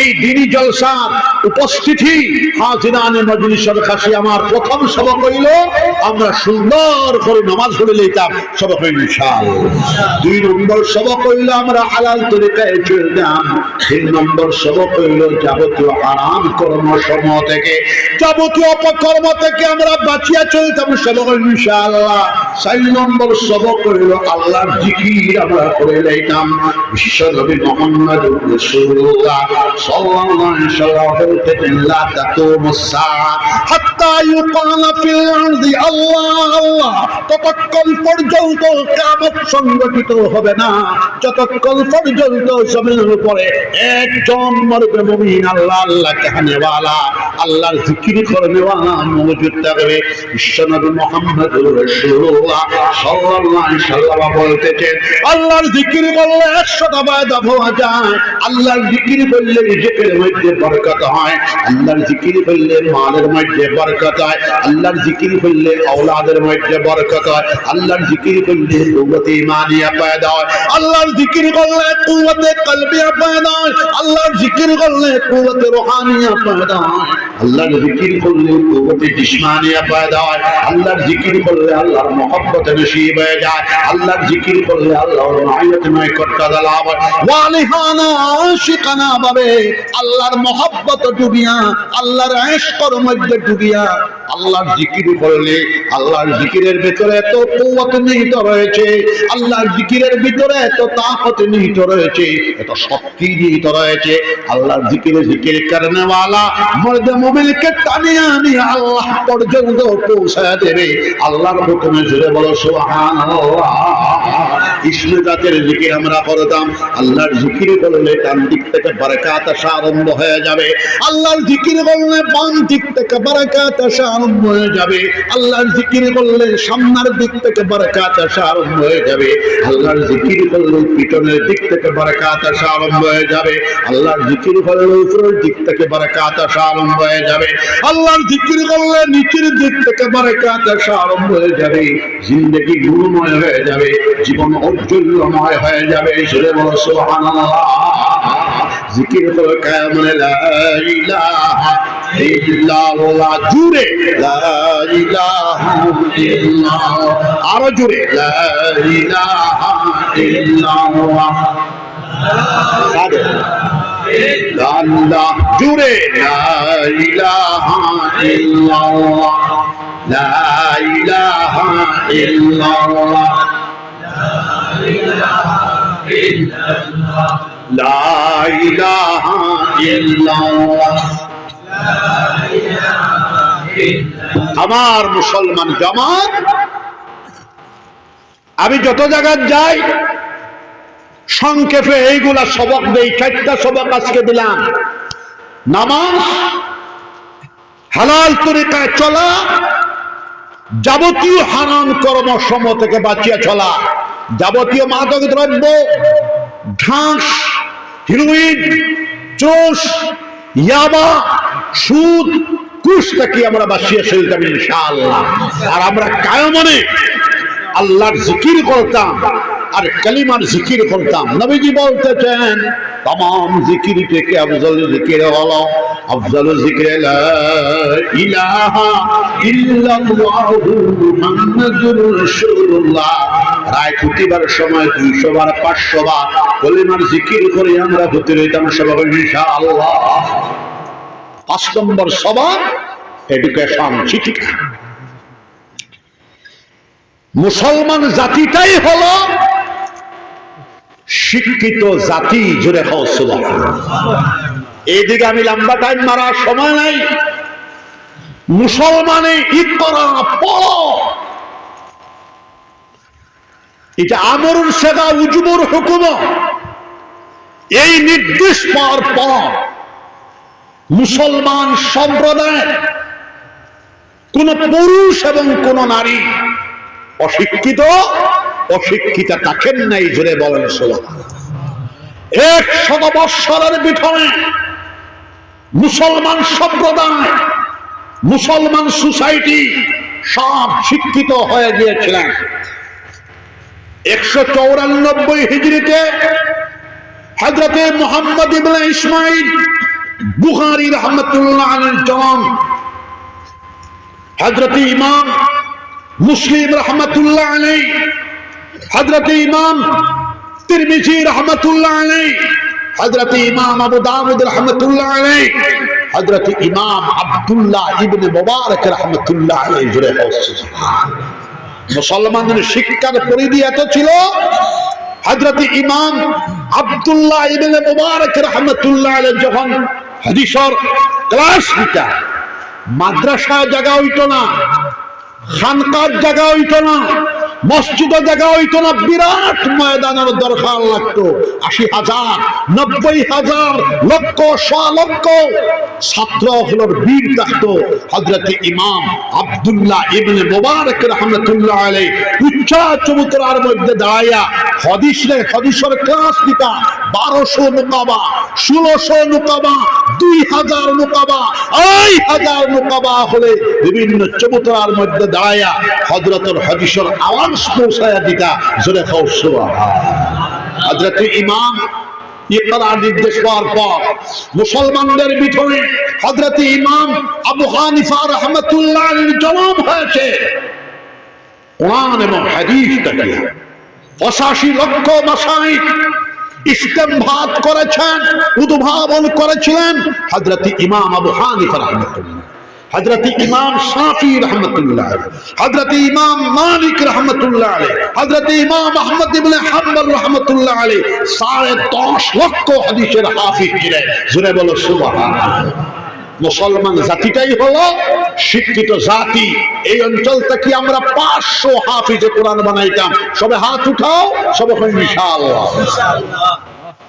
এই দিনী জলসার উপস্থিতি হাজিরানে মজলিসের কাছে আমার প্রথম সবক হইল আমরা সুন্দর করে নামাজ পড়ে লইতাম। সবক হইল ইনশাআল্লাহ। 2 নম্বর সবক হইল আমরা হালাল তরিকায় চলতাম। 3 নম্বর সবক হইল যাবতীয় হারাম কর্মসমূহ থেকে, যাবতীয় অপকর্ম থেকে আমরা বাঁচিয়া চলতাম। সবক হইল ইনশাআল্লাহ। 4 নম্বর সবক হইল আল্লাহর জিকির আমরা করে লইতাম। বিশ্বনবী মুহাম্মদ রাসূলুল্লাহ সাল্লাল্লাহু আলাইহি ওয়াসাল্লাম বলতেন, লা তাকুমুস সাআ হাত্তা ইউকাল ফিল আরদি আল্লাহ আল্লাহ। ততক্ষণ পর্যন্ত কিয়ামত সংঘটিত হবে না যতক্ষণ পর্যন্ত জমিনের উপরে একজন মরবে মুমিন আল্লাহ আল্লাহ কাহনেওয়ালা, আল্লাহর জিকির করনেওয়ালা মওজুদ থাকবে। বিশ্বনবী মুহাম্মদ রাসূলুল্লাহ সাল্লাল্লাহু আলাইহি ওয়াসাল্লাম বলতেন, আল্লাহর জিকির করলে 100টা পয়দা হওয়া যায়। আল্লাহর জিকির করলে রিজিকের মধ্যে বরকত হয়, আল্লাহর জিকির করলে মালের মধ্যে বরকত হয়, আল্লাহর জিকির করলে औलाদের মধ্যে বরকত হয়, আল্লাহর জিকির করলে কুওয়াতে ঈমানিয়া পয়দা হয়, আল্লাহর জিকির করলে কুওয়াতে কলবিয়া পয়দা হয়, আল্লাহর জিকির করলে কুওয়াতে রূহানিয়া পয়দা হয়, আল্লাহর জিকির করলে কুওয়াতে জিসমানিয়া পয়দা হয়, আল্লাহর জিকির করলে আল্লাহর মহব্বত নসিব হয়ে যায়, আল্লাহর জিকির করলে আল্লাহর মাইয়াত নৈকট্যতা লাভ হয়। ওয়ালিহানা আশিকানা ভাবে আল্লাহর মহব্বত ডুবিয়া, আল্লাহর ইশকের মধ্যে ডুবিয়া আল্লাহর জিকির করলে, আল্লাহর জিকিরের ভিতরে এত কুওয়াত নিহিত রয়েছে, আল্লাহর জিকিরের ভিতরে এত তাকত নিহিত রয়েছে, এত শক্তি নিহিত রয়েছে। আল্লাহর জিকিরে জিকির করনে वाला মর্দ মুমিনকে টানিয়ে নিয়ে আল্লাহ পর্যন্ত পৌঁছায় দেবে। আল্লাহর হুকুমে জুড়ে বলো সুবহানাল্লাহ। কৃষ্ণ জাতের জিকির আমরা করতাম, আল্লাহর জিকির করলে ডান দিক থেকে বরকত আসা আরম্ভ হয়ে যাবে, আল্লাহর জিকির করলে বাম দিক থেকে বরকত আসা আরম্ভ হয়ে যাবে, আল্লাহর জিকির করলে সামনের দিক থেকে বরকত আসা আরম্ভ হয়ে যাবে, আল্লাহর জিকির করলে পিছনের দিক থেকে বরকত আসা আরম্ভ হয়ে যাবে, আল্লাহর জিকির করলে উপরের দিক থেকে বরকত আসা আরম্ভ হয়ে যাবে, আল্লাহর জিকির করলে নিচের দিক থেকে বরকত আসা আরম্ভ হয়ে যাবে। জিন্দেগি নূরময় হয়ে যাবে, জীবন ঔজ্জ্বল্যময় হয়ে যাবে। সুরে বলো সুবহানাল্লাহ। জিকির করো কামনে লা ইলাহা ইল্লাল্লাহ, জুড়ে লা ইলাহা ইল্লাল্লাহ, আরো জুড়ে লা ইলাহা ইল্লাল্লাহ, আল্লাহ জুড়ে লা ইলাহা ইল্লাল্লাহ, লা ইলাহা ইল্লাল্লাহ, লা ইলাহা ইল্লাল্লাহ। আমার মুসলমান জামাত, আমি যত জায়গায় যাই সংক্ষেপে এইগুলা সবক দেই। 4টা সবক আজকে দিলাম। নামাজ, হালাল তরিকায় চলা, যাবতীয় হারাম কর্মসম থেকে বাঁচিয়ে চলা, যাবতীয় মাদক দ্রব্য, ঘাস, হিরোইন, চোষ, ইয়াবা, সুদ, ঘুষ থেকে আমরা বাঁচিয়ে চলতাম ইনশাআল্লাহ। আর আমরা কায়মনে আল্লাহর জিকির করতাম আর কালিমার জিকির করতাম। নবীজি বলতেছেন तमाम जिकिर থেকে अफजल जिकिर হলো अफजल जिकिर ला इलाहा इल्लल्लाह मुहम्मदुर রাসূলুল্লাহ। রায় প্রতিবার সময় 200 বার 500 বার কলিমার জিকির করে আমরা হতে রইতাম সবাই ইনশাআল্লাহ। 5 নম্বর সবক এডুকেশন, শিক্ষা। মুসলমান জাতিটাই হলো শিক্ষিত জাতি। জোরে হও সুবহানাল্লাহ। এইদিকে আমি লম্বা টাইম মারার সময় নাই। মুসলমানে ইকরা পড়ো, এটা আমরুল সাদা উজুবুর হুকুম। এই নির্দেশ পাওয়ার পর মুসলমান সম্প্রদায় কোন পুরুষ এবং কোন নারী অশিক্ষিত অশিক্ষিতা থাকেন নাই। জোরে বলেন সুবহানাল্লাহ। 100 বৎসরের ভিতরে মুসলমান সম্প্রদায়, মুসলমান সোসাইটি সব শিক্ষিত হয়ে গিয়েছিলেন। 194 হিজরিতে হযরতে মুহাম্মদ ইবনে ইসমাইল বুখারী রাহমাতুল্লাহ আলাইহির জন্ম, হযরতে ইমাম মুসলিম রহমতুল্লাহ আলাইহি, হযরতে ইমাম তিরমিজি রহমতুল্লাহ আলাইহি, হযরতে ইমাম আবু দাউদ রহমতুল্লাহ আলাইহি, হযরতে ইমাম আব্দুল্লাহ ইবনে মুবারক রহমতুল্লাহ আলাইহি। জুড়ে মুসলমানদের শিক্ষার পরিধি এত ছিল, হযরতে ইমাম আব্দুল্লাহ ইবনে মুবারক রহমতুল্লাহ আলাইহি যখন হাদিসের ক্লাস দিতা, মাদ্রাসা জায়গা হইতো না, খানকার জায়গা হইতো না, মসজিদে জায়গা হইতো না, বিরাট ময়দানের দরকার লাগতো। 80,000, 90,000, লক্ষ লক্ষ ছাত্র হলোর বীর থাকতো। হযরত ইমাম আব্দুল্লাহ ইবনে মুবারক রাহমাতুল্লাহ আলাইহি উচ্চা চবুতরার মধ্যে দাঁড়াইয়া হাদিসের ক্লাস দিতা। 1200 মুকাবা, 1600 মুকাবা, 2000 মুকাবা, 2000 মুকাবা হলে বিভিন্ন চবুতরার মধ্যে দাঁড়াইয়া হযরতের হাদিসের আওয়াজ পৌঁছায়া দিতা। জোরে খাও সুবহানাল্লাহ। হযরত ইমাম ইকরার নির্দেশ পাওয়ার পর মুসলমানদের ভিতরে হযরত ইমাম আবু হানিফা রাহমাতুল্লাহ আলাইহির জন্ম হয়েছে। কোরআন এবং হাদিস থেকে 85 লক্ষ মাসাইক ইস্তেমবাদ করেছেন, উদ্ভাবন করেছিলেন হযরত ইমাম আবু হানিফা রাহমাতুল্লাহ, হযরত ইমাম শাফি রাহমাতুল্লাহ আলাইহি, হযরত ইমাম মালিক রাহমাতুল্লাহ আলাইহি, হযরত ইমাম আহমদ ইবনে হাম্বল রাহমাতুল্লাহ আলাইহি 10.5 লক্ষ হাদিসের হাফিজ ছিলেন। জোরে বলো সুবহানাল্লাহ। মুসলমান জাতিটাই হলো শিক্ষিত জাতি। এই অঞ্চল থেকে আমরা 500 হাফিজে কোরআন বানাইতাম। সবে হাত উঠাও, সবে ইনশাআল্লাহ।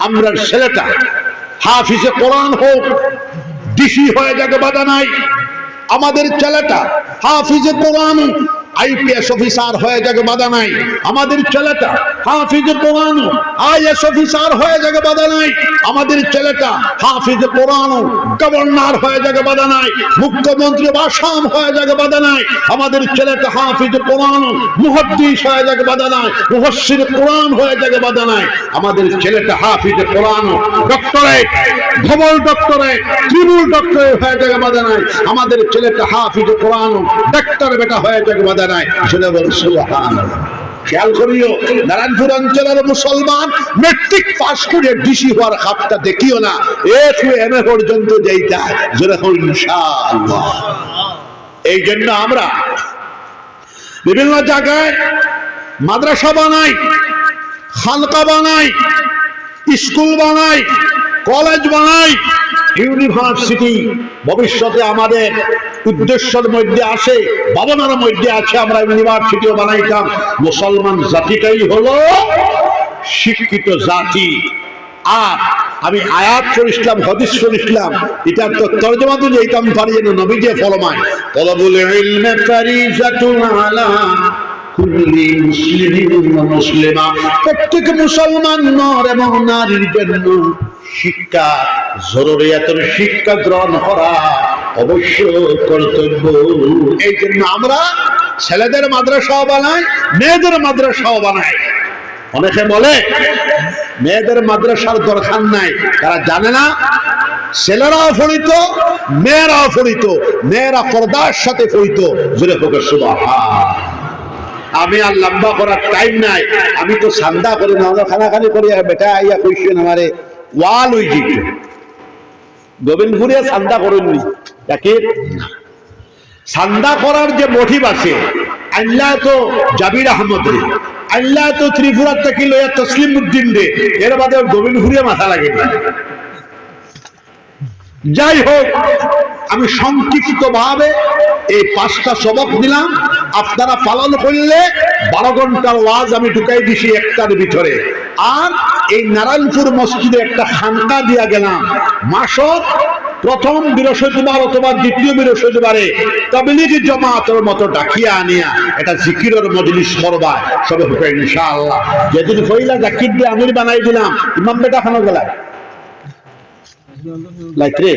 আমরা ছেলেটা হাফিজে কোরআন হোক, ডিসি হয়ে যাবে বাধা নাই। আমাদের ছেলেটা হাফিজে কোরআন আইপিএস অফিসার হয়ে যাবে বাধা নাই। আমাদের ছেলেটা হাফিজে কোরআন আইএস অফিসার হয়ে যাবে বাধা নাই। আমাদের ছেলেটা হাফিজে কোরআন গভর্নর হয়ে যাবে বাধা নাই। মুখ্যমন্ত্রী বাসাম হয়ে যাবে বাধা নাই। আমাদের ছেলেটা হাফিজে কোরআন মুহাদ্দিস হয়ে যাবে বাধা নাই। মুফাসসির কোরআন হয়ে যাবে বাধা নাই। আমাদের ছেলেটা হাফিজে কোরআন doctorate, double doctorate, triple doctorate হয়ে যাবে বাধা নাই। আমাদের ছেলেটা হাফিজে কোরআন ডাক্তার বেটা হয়ে যাবে বাধা নাই। সেটা বল সুবহানাল্লাহ। খেয়াল করিও, নারায়ণপুর অঞ্চলের মুসলমান মেট্রিক পাস করে ডিসি হওয়ার খাপটা দেখিও না, এম এ পর্যন্ত যাইতা। যেরকম ইনশাআল্লাহ। এই জন্য আমরা বিভিন্ন জায়গায় মাদ্রাসা বানাই, খানকা বানাই, স্কুল বানাই, কলেজ বানাই, ইউনিভার্সিটি ভবিষ্যতে আমাদের উদ্দেশ্যের মধ্যে আসে, ভাবনার মধ্যে আছে আমরা ইউনিভার্সিটিও বানাইতাম। মুসলমান জাতিটাই হলো শিক্ষিত জাতি। আর আমি আয়াত পড়িলাম, হাদিস পড়িলাম, এটার তো তরজমা তো যেতাম পারি না। নবী যে ফরমায় তলবুল ইলমি ফারিজাতুন আলা কুল্লি মুসলিমিন ওয়া মুসলিমা, প্রত্যেক মুসলমান নর এবং নারীর জন্য শিক্ষা, জরুরিয়াতের শিক্ষা গ্রহণ করা অবশ্য কর্তব্য। এই জন্য আমরা ছেলেদের মাদ্রাসাও বানাই, মেয়েদের মাদ্রাসাও বানাই। অনেকে বলে মেয়েদের মাদ্রাসার দরকার নাই, তারা জানে না ছেলেরাও পড়িত, মেয়েরাও পড়িত, মেয়েরা পর্দার সাথে পড়িত। জোরে হোক সুবহানাল্লাহ। আমি আর লম্বা করার টাইম নাই, আমি তো সান্দা করি না, আমরা খানাখানি করি। বেটা আইয়া কইছেন আমারে ওয়াল হই জিত গোবিন্দপুরে সান্দা করেননি। তাকে সান্দা করার যে মোটিভ আছে, আল্লাহ তো জাবির আহমদ রে, আল্লাহ তো ত্রিপুরার থেকে লইয়া তসলিম উদ্দিন রে, এর বাদে গোবিন্দপুরে মাথা লাগে না। যাই হোক, আমি সংক্ষিপ্ত ভাবে এই 5টা সবক দিলাম। আপনারা পালন করলে 12 ঘন্টার ওয়াজ আমি ঢুকাই দিছি একটার ভিতরে। আর এই নারায়ণপুর মসজিদে একটা খানকা দিয়া গেলাম। মাসের প্রথম বৃহস্পতিবার অথবা দ্বিতীয় বৃহস্পতিবারে তাবলীগ জামাতের মতো ডাকিয়া আনিয়া এটা জিকিরের মজলিস করবা। সবে হবে ইনশাআল্লাহ। যেদিন কইলা জাকির দিয়ে আমির বানাই দিলাম, ইমাম বেটা খানো গেলা লাইত্রে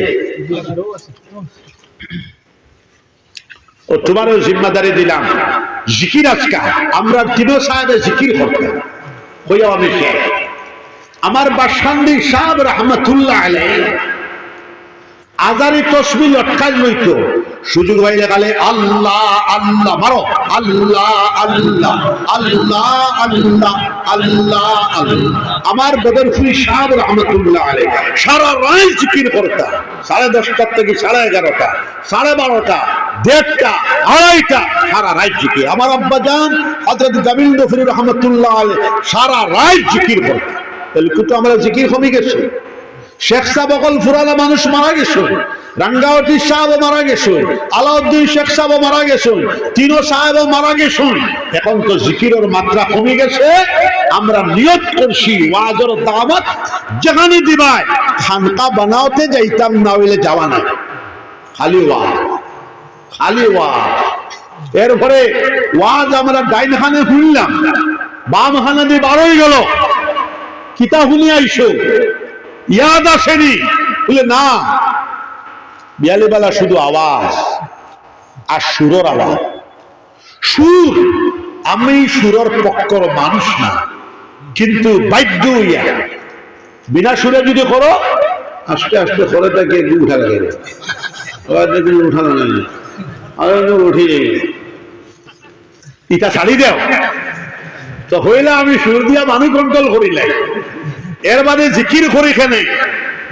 ও তোমারও জিম্মাদারি দিলাম। জিকির আজকা আমরা তিনো সাহেবের জিকির করতাম। হইয়া আমি আমার বাসান্দি সাহেব রহমতুল্লাহ আলাইহি আজারি তসবিহ লটকাই লইতো। সুযোগ হইলে গেলে আল্লাহ আল্লাহ মারো, আল্লাহ আল্লাহ আল্লাহ আল্লাহ আল্লাহ আল্লাহ। আমার বদরপুরি সাহেব রহমতুল্লাহ আলাইহি সারা রাত জিকির করতাম। 10:30 থেকে 11:30, 12:30, 1:30, 2:30 সারা রাত জিকির। আমার আব্বা জান হযরত গোবিন্দপুরি রহমতুল্লাহ আলাইহি সারা রাত জিকির করতেন। তাহলে কিন্তু আমরা জিকির কমে গেছে। শেখ সাহেব অকল ফুরালা মানুষ মারা গেছে, রাঙ্গাওয়াটি সাহেব মারা গেছে, আলাউদ্দিন শেখ সাহেব মারা গেছে, তিনো সাহেব মারা গেছে। এখন তো জিকিরের মাত্রা কমে গেছে। আমরা নিয়ত করছি ওয়াজের দাওয়াত যেখানে দিবাই খানকা বানাওতে যাইতাম না, হইলে যাওয়া না, খালি ওয়াজ, খালি ওয়াজ। এরপরে ওয়াজ আমরা ডাইন হানে শুনলাম, বাম হানে দিয়ে বারোই গেল, কিতা শুনি আইসো, ইয়াদ আসেনি বলে না, বিয়ালিবেলা শুধু আওয়াজ আর সুরের আওয়াজ। সুর, আমি সুরের পক্ষর মানুষ না, কিন্তু বাধ্য ইয়া বিনা সুরে যদি করো, আস্তে আস্তে করে তাকে উঠা লাগে, উঠা লাগে, উঠি ইটা ছাড়ি দেও তো হইলে আমি সুর দিয়া মানুষ কন্ট্রোল করিলাই। এর বাদে জিকির করি কেনে,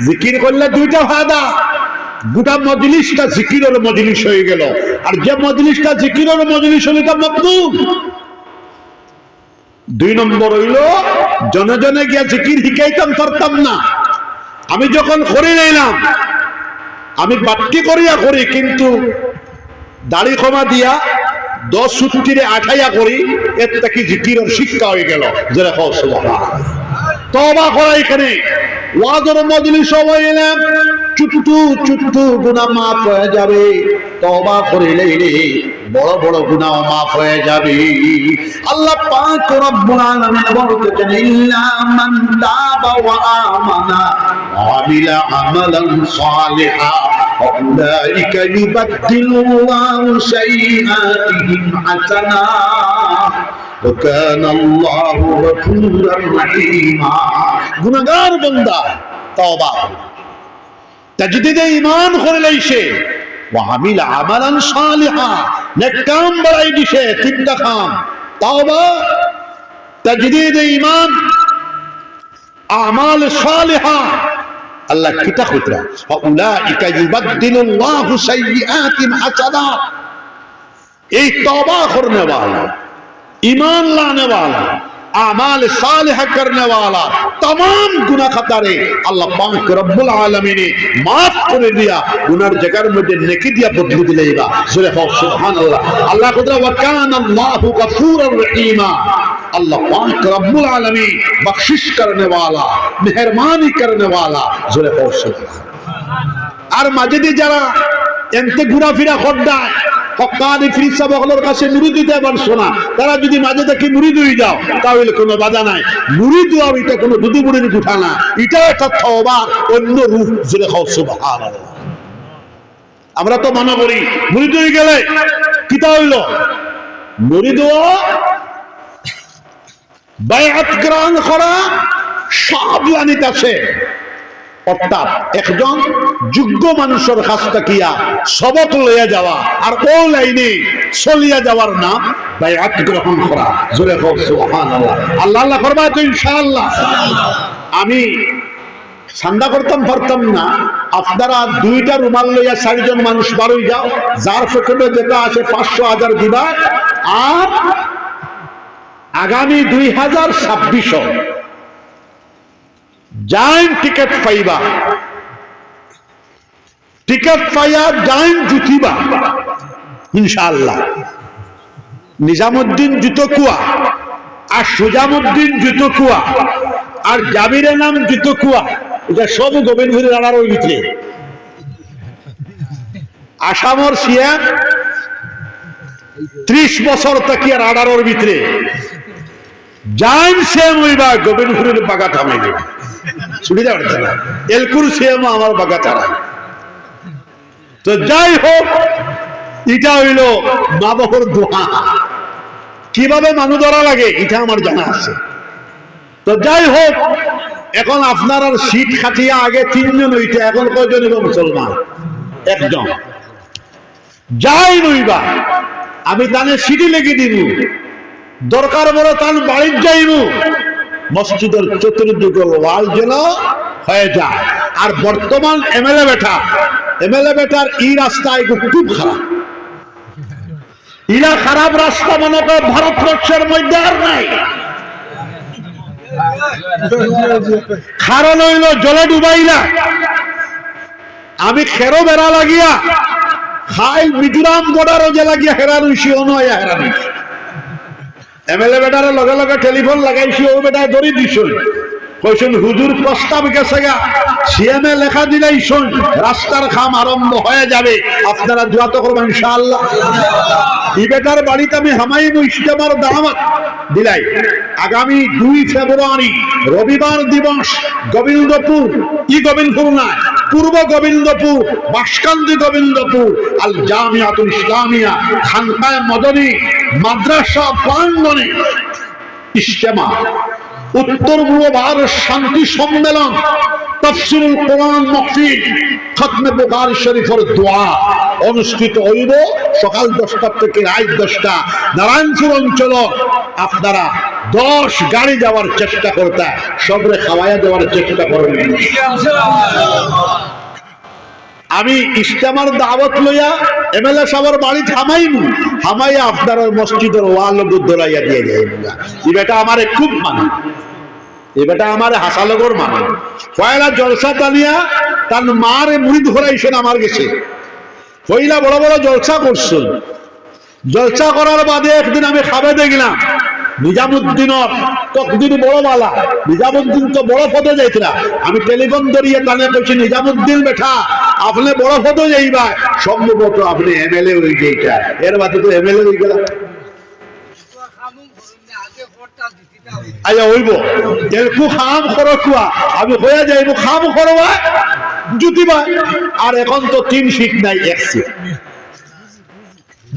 জিকির করলে দুইটা ফায়দা, গোটা মজলিসটা জিকিরের মজলিস হয়ে গেল, আর যে মজলিসটা জিকিরের মজলিস হলো এটা মকবুল। দুই নম্বর হইল জনে জনে গিয়া জিকির শিখাইতাম পারতাম না, আমি যখন করে নিলাম, আমি বাট্টি করিয়া করি, কিন্তু দাড়ি ক্ষমা দিয়া 10 সূত্রে আঠাইয়া করি, এর থেকে জিকিরের শিক্ষা হয়ে গেল। যেটা তওবা করা এখানে ওয়াজের মজলিস হইলাম, চুট্টু চুট্টু গুনাহ মাফ হয়ে যাবে, তওবা করিলে বড় বড় গুনাহ মাফ হয়ে যাবে। আল্লাহ পাক রব্বুল আলামিন বলতেছেন, ইল্লা মান তাবা ওয়া আমানা ওয়া আমিলা আমালান সালিহা ফাউলাইকা ইউবাদদিলুল্লাহু সাইয়্যাতিহিম হাসানাত ওয়া কানা আল্লাহু গফুরার রহিমা। গুনাহগার বান্দা তওবা তাজদীদে ঈমান করলেই সে ওয়া আমিলা আমালান সালিহা, নেক কাম বাড়াই দিছে, তিনটা কাম তওবা, তাজদীদে ঈমান, আমাল সালিহা। আল্লাহ কিতা কইরা ফাউলাইকা ইউবাদদিলুল্লাহু সাইয়্যাতিহিম হাসানাত। এই তওবা করনে वाला, ईमान लाने वाला, आमाल सालिह करने वाला तमाम गुनाह खतारे अल्लाह पाक रब्बुल आलमीन ने माफ कर दिया, गुनार जगह में नेकी दिया बदल दिलेगा। सुभान अल्लाह। अल्लाह कहता व काना अल्लाहु गफूरर रहीमा। अल्लाह पाक रब्बुल आलमीन बख्शिश करने वाला, मेहरबानी करने वाला। सुभान। আর মাঝে দিয়ে যারা এমতে ঘোরাফেরা করদায় হক্কানি ফিরিসা বগলের কাছে মুরিদ দিতে পারছো না, তারা যদি মাঝে দেখি মুরিদ হয়ে যাও তাহলে কোনো বাধা নাই। মুরিদ হওয়া এটা কোনো দুধু মুড়ির উঠা না, এটা একটা তওবা অন্য রূপ। জোরে খাও সুবহানাল্লাহ। আমরা তো মনে করি মুরিদ হয়ে গেলে কিতা হইল, মুরিদ বায়াত গ্রহণ করা সব লানিত আছে। অর্থাৎ একজন যোগ্য মানুষের কাছ থাকিয়া সবক লইয়া যাওয়া আর ও লাইনে চলিয়া যাওয়ার নাম বায়াত গ্রহণ করা। জোরে হোক সুবহানাল্লাহ। আল্লাহ আল্লাহ করবা তো ইনশাআল্লাহ। আমি ঠান্ডা করতাম পারতাম না, আপনারা 2টা রুমাল লইয়া 4 জন মানুষ বারোই যাও, যার পকেটে যেটা আছে 500-1000 দিবা, আর আগামী 2026 জাইন টিকেট পাইবা, টিকেট পাইয়া জাইন জুতিবা ইনশাআল্লাহ। নিজামুদ্দিন জুতকুয়া আর সুজামুদ্দিন জুতকুয়া আর জাবিরের নাম জুতকুয়া, এটা সব গোবিন্দপুরের রাডারের ভিতরে। আসামর সিএম 30 বছর তাকিয়া রাডারের ভিতরে, জাইন সিএম হইবা গোবিন্দপুরের বাগা থামাইবে। সুবিধা হচ্ছে না, এলকুর সিএম আমার বাগা চারাই। তো যাই হোক, এটা হইল মা বাবার দোয়া। কিভাবে মানুষ ধরা লাগে এটা আমার জানা আছে। তো যাই হোক, এখন আপনার আর সিট খাটিয়া আগে 3 জন হইতে, এখন কয়জন হইব মুসলমান? 1 জন। যাই নইবা আমি তানে সিটি লেগে দিব, দরকার বড় তান বাড়ির যাইব, মসজিদের চতুর্দিকে ওয়াল যেন হয়ে যায়। আর বর্তমান এমএলএ বেটার এই রাস্তায় খুব খারাপ, ইরা খারাপ রাস্তা মনে করে ভারতবর্ষের মধ্যে আর নাই। কারণ হইল জলে ডুবাইলা আমি খেরো বেড়া লাগিয়া খাইল মিজোরাম বর্ডারও যে লাগিয়া হেরা রইছি অনয় হেরা রইছি এমএলএ বেটারে লগে লগে টেলিফোন লাগাইছি ও বেটায় ধরি দিছ কইছেন হুজুর প্রস্তাব গেছে গা সিএমএ লেখা দিলেই শুন রাস্তার কাম আরম্ভ হয়ে যাবে আপনারা দোয়া তো করবেন ইনশাআল্লাহ এই বেটার বাড়িতে আমি হামাইমু ইজতেমার দাওয়াত দিলাই আগামী 2 ফেব্রুয়ারি রবিবার দিবস গোবিন্দপুর গোবিন্দপুর না পূর্ব গোবিন্দপুর বাসকান্দি গোবিন্দপুর আল জামিয়াতুল ইসলামিয়া খানকায়ে মদনী মাদ্রাসা প্রাঙ্গণে ইজতেমা উত্তর পূর্ব ভারত শান্তি সম্মেলন তাফসীরুল কোরআন মাহফিল খতমে বুখারী শরীফের দোয়া অনুষ্ঠিত হইব সকাল 10টা থেকে রাত 10টা নারায়ণপুর অঞ্চল আপনারা 10 গাড়ি যাওয়ার চেষ্টা করতে সবরে খাওয়াইয়া দেওয়ার চেষ্টা করবেন আমি ইজতেমার দাওয়াত লইয়া এমএলএ সাহেবের বাড়ি হামাইয়া আপনার মসজিদের ওয়াল গুদরাইয়া দিয়ে যাই এই বেটা আমারে খুব মানে এই বেটা আমারে হাসালগর মানে পয়লা জলসা টানিয়া তার মারে মুড়ি ধরাইছেন আমার কাছে পয়লা বড় বড় জলসা করছেন জলসা করার বাদে একদিন আমি খাবে দেখলাম নিজামুদ্দিনের তকদির বড় বালা নিজামুদ্দিন তো বড় পদে যাইতরা আমি টেলিফোন ধরিয়ে টানে কইছি নিজামুদ্দিন বেটা আপনি বড় পদে যাইবা সম্ভবত আপনি এমএলএ হই যাইতা এর বাদে তো এমএলএ হই গেল আয়া হইব এরকু খাম করকুয়া আমি হয়ে যাইব খাম করবা জুতিবা আর এখন তো 3 সিট নাই 1 সিট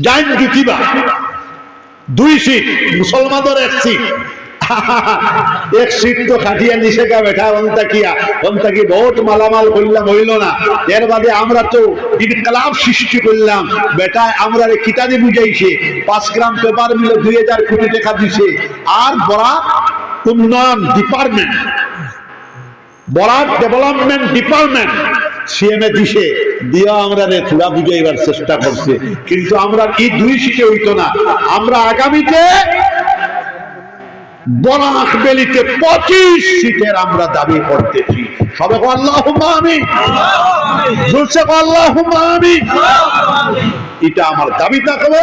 জান জুতিবা 2 সিট মুসলমানদের 1 সিট 1 সিট তো খাটিয়া নিচে গা বেটা অন্তা কি বহুত মালামাল করলাম হইল না এর বাদে আমরা তো ইনকলাব সৃষ্টি করলাম বেটা আমরা কিতানি বুঝাইছে 5 গ্রাম পেপার মিলে 2000 কোটি টাকা দিছে আর বরাক উন্নয়ন department Barak development department CMA দিছে দিয়া আমরা থোড়া বুঝাইবার চেষ্টা করছে কিন্তু আমরা কি 2 সিটে হইতো না আমরা আগামীতে বরাক বেলিতে 25 সিটের আমরা দাবি করতেছি সবাই আল্লাহুম্মা আমিন বলছে আল্লাহুম্মা আমিন এটা আমার দাবি থাকবে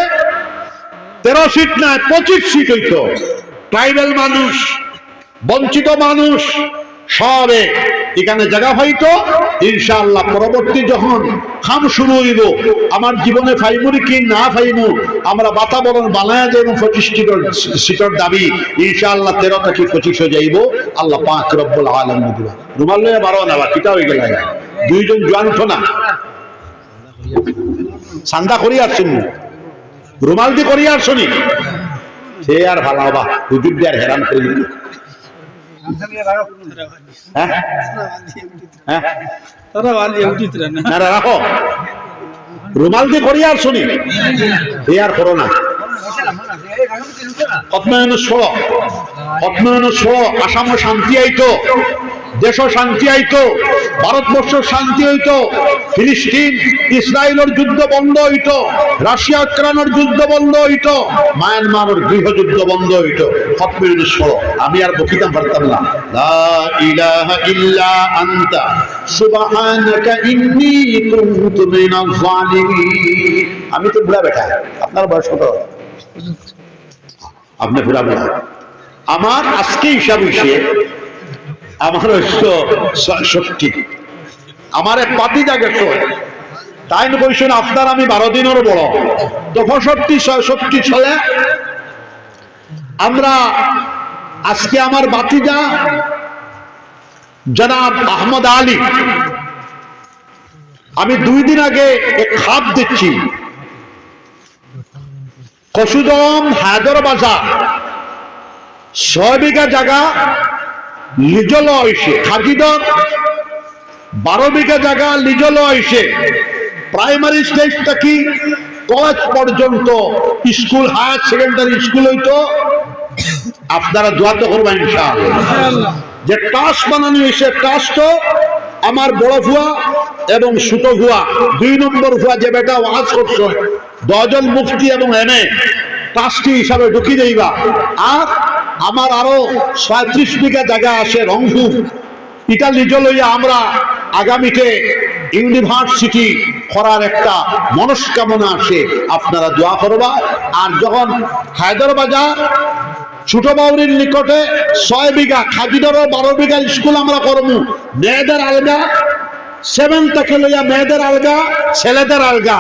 13 সিট না 25 সিট হইতো ট্রাইবাল মানুষ বঞ্চিত মানুষ সবে এখানে জায়গা হয়তো ইনশাআল্লাহ পরবর্তী যখন খাম শুরু হইব আমার জীবনে ফাইমুরি কি না ফাইমু আমরা বাতাবরণ বানায়া যাইব 25 সিটের দাবি ইনশাআল্লাহ 13 থেকে 25 হয়ে যাইব আল্লাহ পাক রব্বুল আলামিন দিবা রুমাল লয়ে বারো না কিটা হই গেল দুইজন জোয়ান না সান্দা করি আসছেন রুমাল দি করি আসছনি সে আর ভালো হবা হুজুর দিয়ে হেরান করে দিল রাখো রুমাল দিয়ে করি আর শুনি এ আর করো না আসাম শান্তি আইতো দেশ শান্তি আইতো ভারতবর্ষ শান্তি হইতো ফিলিস্তিন ইসরায়েলের যুদ্ধ বন্ধ হইতো রাশিয়া ইউক্রেনের যুদ্ধ বন্ধ হইতো মায়ানমারের গৃহযুদ্ধ বন্ধ হইতো আমি আর বকিতাম পারতাম না লা ইলাহা ইল্লা আনতা সুবহানাকা ইন্নী কুনতু মিনাজ জালিমিন আমি তো বুড়া বেটা আপনার বয়স কত আপনি বুড়া বেটা আমার আজকে হিসাব হিসেবে আমার 66 আমার এক পাতি জায়গা তাই বলছেন আপনার আমি 12 দিনের বড় 65 সালে আমরা আজকে আমার বাতিজা জনাব আহমদ আলী আমি 2 দিন আগে এক খাপ দিচ্ছি কসুদম হায়দর বাজার 6 বিঘা জায়গা লিজল হয়েছে খাকিদর 12 বিঘা জায়গা লিজল হয়েছে প্রাইমারি স্টেজ থেকে কলেজ পর্যন্ত স্কুল হায়ার সেকেন্ডারি স্কুল হইতো আপনারা দোয়া তো করবেন ইনশাআল্লাহ যে টাস বানানো হয়েছে টাস তো আমার বড় ভুয়া এবং ছোট ভুয়া 2 নম্বর ভুয়া যে বেটা ওয়াজ করছে 10 জন মুফতি এবং এমএ টাসটি হিসাবে ঢুকি দেইবা আর আমার আরো 36 বিঘা জায়গা আছে রংপুর, এটা লিজে লইয়া আমরা আগামীতে ইউনিভার্সিটি করার একটা মনস্কামনা আছে, আপনারা দোয়া করবা। আর যখন হায়দ্রাবাদ ছোট বাউরির নিকটে 6 বিঘা, খাদিডারও 12 বিঘা স্কুল আমরা করবো, মেয়েদের আলগা, 7 থেকে লইয়া মেয়েদের আলগা, ছেলেদের আলগা।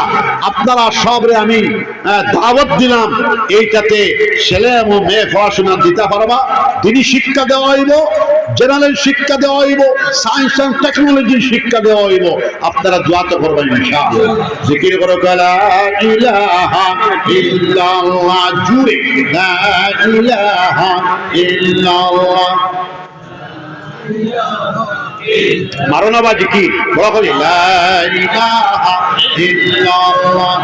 আপনারা সবরে আমি দাওয়াত দিলাম, এইটাতে ছেলে এবং মেয়ে পড়াশোনা দিতে পারবা। তিনি শিক্ষা দেওয়া হইব, জেনারেল শিক্ষা দেওয়া হইব, সায়েন্স অ্যান্ড টেকনোলজির শিক্ষা দেওয়া হইব। আপনারা দোয়া তো করবেন ইনশাআল্লাহ। জিকির করো লা ইলাহা ইল্লাল্লাহ, জুড়ে লা ইলাহা ইল্লাল্লাহ। মারো না বাজি কি বলা করি লা ইলাহা ইল্লাল্লাহ।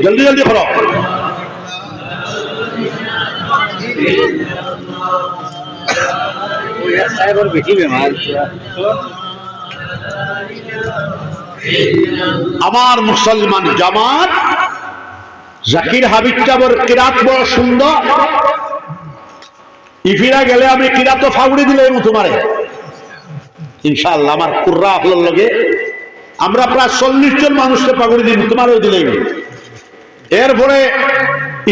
জলদি জলদি করো। আমার মুসলমান জামাত জাকির হাবিব চাবর কিরাত বড় সুন্দর। ইফিরা গেলে আমি কিরাত ফাউড়ি দিলে তোমারে ইনশাআল্লাহ। আমার কুর্রা আপনার লগে আমরা প্রায় 40 জন মানুষকে পাগুড়ি দিব, তোমারও দিলে। এরপরে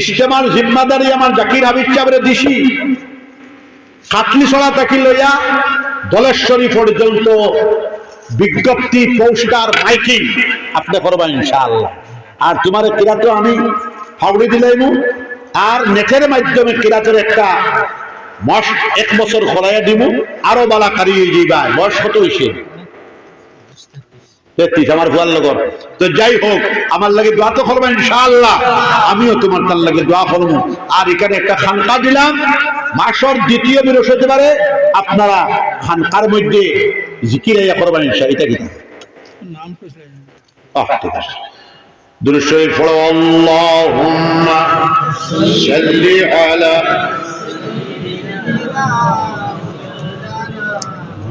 ইস্তেমার জিম্মাদারি আমার জাকির হাবিব চাবরে দিছি। কাটলি ছড়া তাকি লইয়া দলেশ্বরী পর্যন্ত বিজ্ঞপ্তি, পোস্টার, মাইকিং আপনি করবেন ইনশাআল্লাহ। আর তোমার কিরাত আমি ফাউড়ি দিলাইমু। আর নেটের মাধ্যমে কিরাতের একটা মাস 1 বছর খরাইয়া দিব। আরো বালা কারি যাইবা। বয়স কত হয়েছে? 33। আমার ভুয়ার লগর তো যাই হোক, আমার লাগে দোয়া তো করবেন ইনশাআল্লাহ। আমিও তোমার তার লাগে দোয়া করবো। আর এখানে একটা খানকা দিলাম, মাসের 2য় বৃহস্পতিবারে আপনারা খানকার মধ্যে জিকির করবেন ইনশাআল্লাহ। এটা কি নাম? ঠিক আছে। দুরূদ শরীফ পড়ো। আল্লাহুম্মা সাল্লি আলা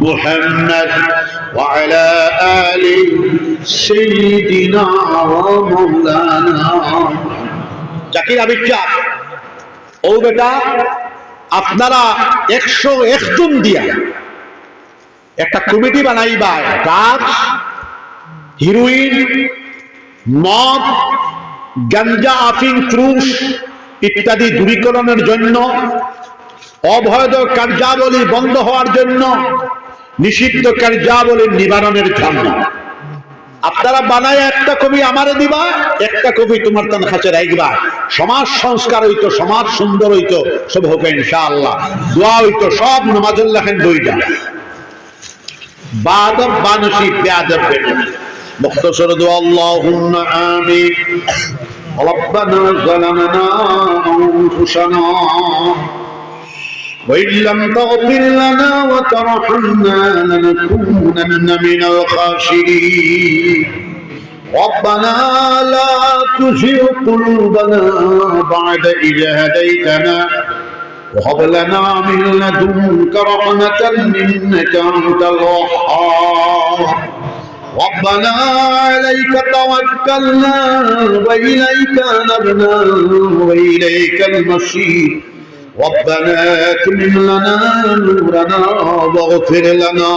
মুহাম্মদ ওয়া আলা আলি সাইয়্যিদিনা ওয়া মাওলানা। জাকির হাবিব চা ও বেটা, আপনারা 101 জন দিয়া একটা কমিটি বানাইবা। ড্রাগস, হিরোইন, মদ, গাঞ্জা, আফিং, ক্রুশ ইত্যাদি দূরীকরণের জন্য, অবৈধ কার্যাবলী বন্ধ হওয়ার জন্য, নিষিদ্ধ কার্যাবলী নিবারণের জন্য আপনারা বানায় একটা কবি আমারে দিবা, একটা কবি তোমার তার কাছে রাখবা। সমাজ সংস্কার হইতো, সমাজ সুন্দর হইতো, সব হবে ইনশাআল্লাহ। দোয়া হইতো সব নামাজুল লেখেন বইটা বাদব বানসি বেয়াদব বেটা মুখতসর দোয়া। আল্লাহুম্মা আমিন। রব্বানা যালামনা আনফুসানা وإن لم تغفر لنا وترحمنا لنكونن من الخاسرين. ربنا لا تزغ قلوبنا بعد إذ هديتنا وهب لنا من لدنك رحمة إنك أنت الوهاب. ربنا عليك توكلنا وإليك أنبنا وإليك المصير. ربنا اتمم لنا نورنا واغفر لنا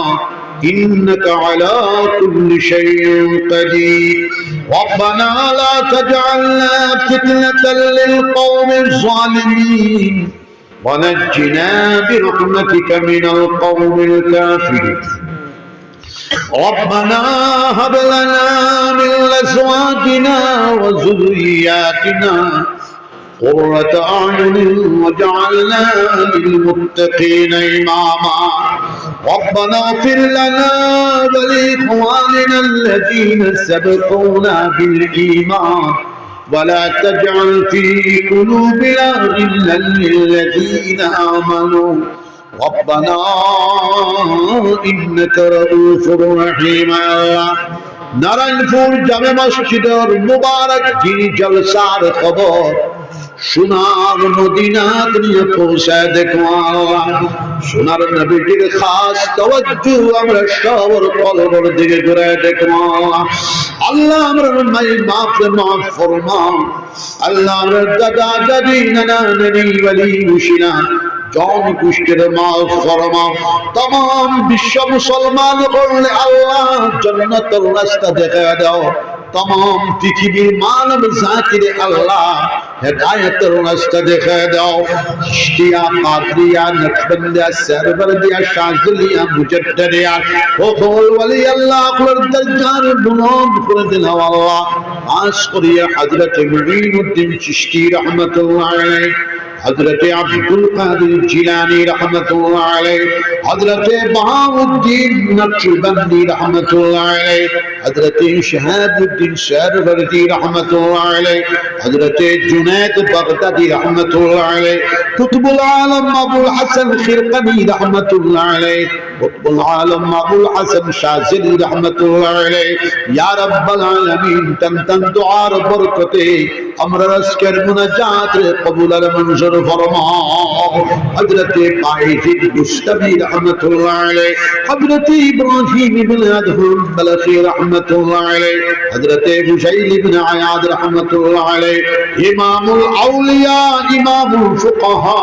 إنك على كل شيء قدير. ربنا لا تجعلنا فتنة للقوم الظالمين ونجنا برحمتك من القوم الكافرين. ربنا هب لنا من أزواجنا وذرياتنا قرة أعين وجعلنا للمتقين إماما. ربنا اغفر لنا ولإخواننا الذين سبقونا بالإيمان ولا تجعل في قلوبنا غلا للذين آمنوا ربنا إنك رؤوف رحيم. নারায়ণপুর জামে মসজিদের মুবারক দিনী জলসার খবর সোনার মদিনাত নিয়ে পৌঁছায় দেখো আল্লাহ। সোনার নবীজির খাস তাওয়াজ্জু আমরা সবার কলবের দিকে ঘুরে দেখো আল্লাহ। আমরা মাই মাফ ফরমাও আল্লাহ। আমরা দাদা দাদি নানা নানি ওয়ালি মুশিনা জন গোষ্ঠীর মাফ ফরমাও। तमाम বিশ্ব মুসলমান করলে আল্লাহ জান্নাতের রাস্তা দেখায় দাও। तमाम পৃথিবীর মানব জাতিরে আল্লাহ হেদায়েতের রাস্তা দেখায় দাও। চিশতিয়া, কাদরিয়া, নকশবন্দিয়া, সারবরদিয়া, শাযলিয়া, মুজাদ্দিদিয়া সকল ওলি আল্লাহ আপনার দরজার বুলন্দ করে দিন আল্লাহ। খাস করে হযরত মুঈনুদ্দিন চিশতি রাহমাতুল্লাহ আলাইহি, हजरत अब्दुल कादिर जिलानी रहमतुल्लाह अलैह, हजरत बहाउद्दीन नक्शबंदी रहमतुल्लाह अलैह, हजरत शहाबुद्दीन सरवर्दी रहमतुल्लाह अलैह, हजरत जुनैद बगदादी रहमतुल्लाह अलैह, कुतुबुल आलम अबुल हसन खिरकनी रहमतुल्लाह अलैह, कुतुबुल आलम अबुल हसन शाज़िली रहमतुल्लाह अलैह। या रब्बल आलमीन तन तन दुआर बरकते আমরা আজকের মুনাজাত রে কবুল আর মঞ্জুর ফরমাও। হযরত কায়েদ মুস্তাবি রাহমাতুল্লাহ আলাইহি, হযরত ইব্রাহিম ইবনে আদহাম বালাখি রাহমাতুল্লাহ আলাইহি, হযরত বুশাইর ইবনে আয়াদ রাহমাতুল্লাহ আলাইহি, ইমামুল আউলিয়া, ইমামুল ফুকাহা,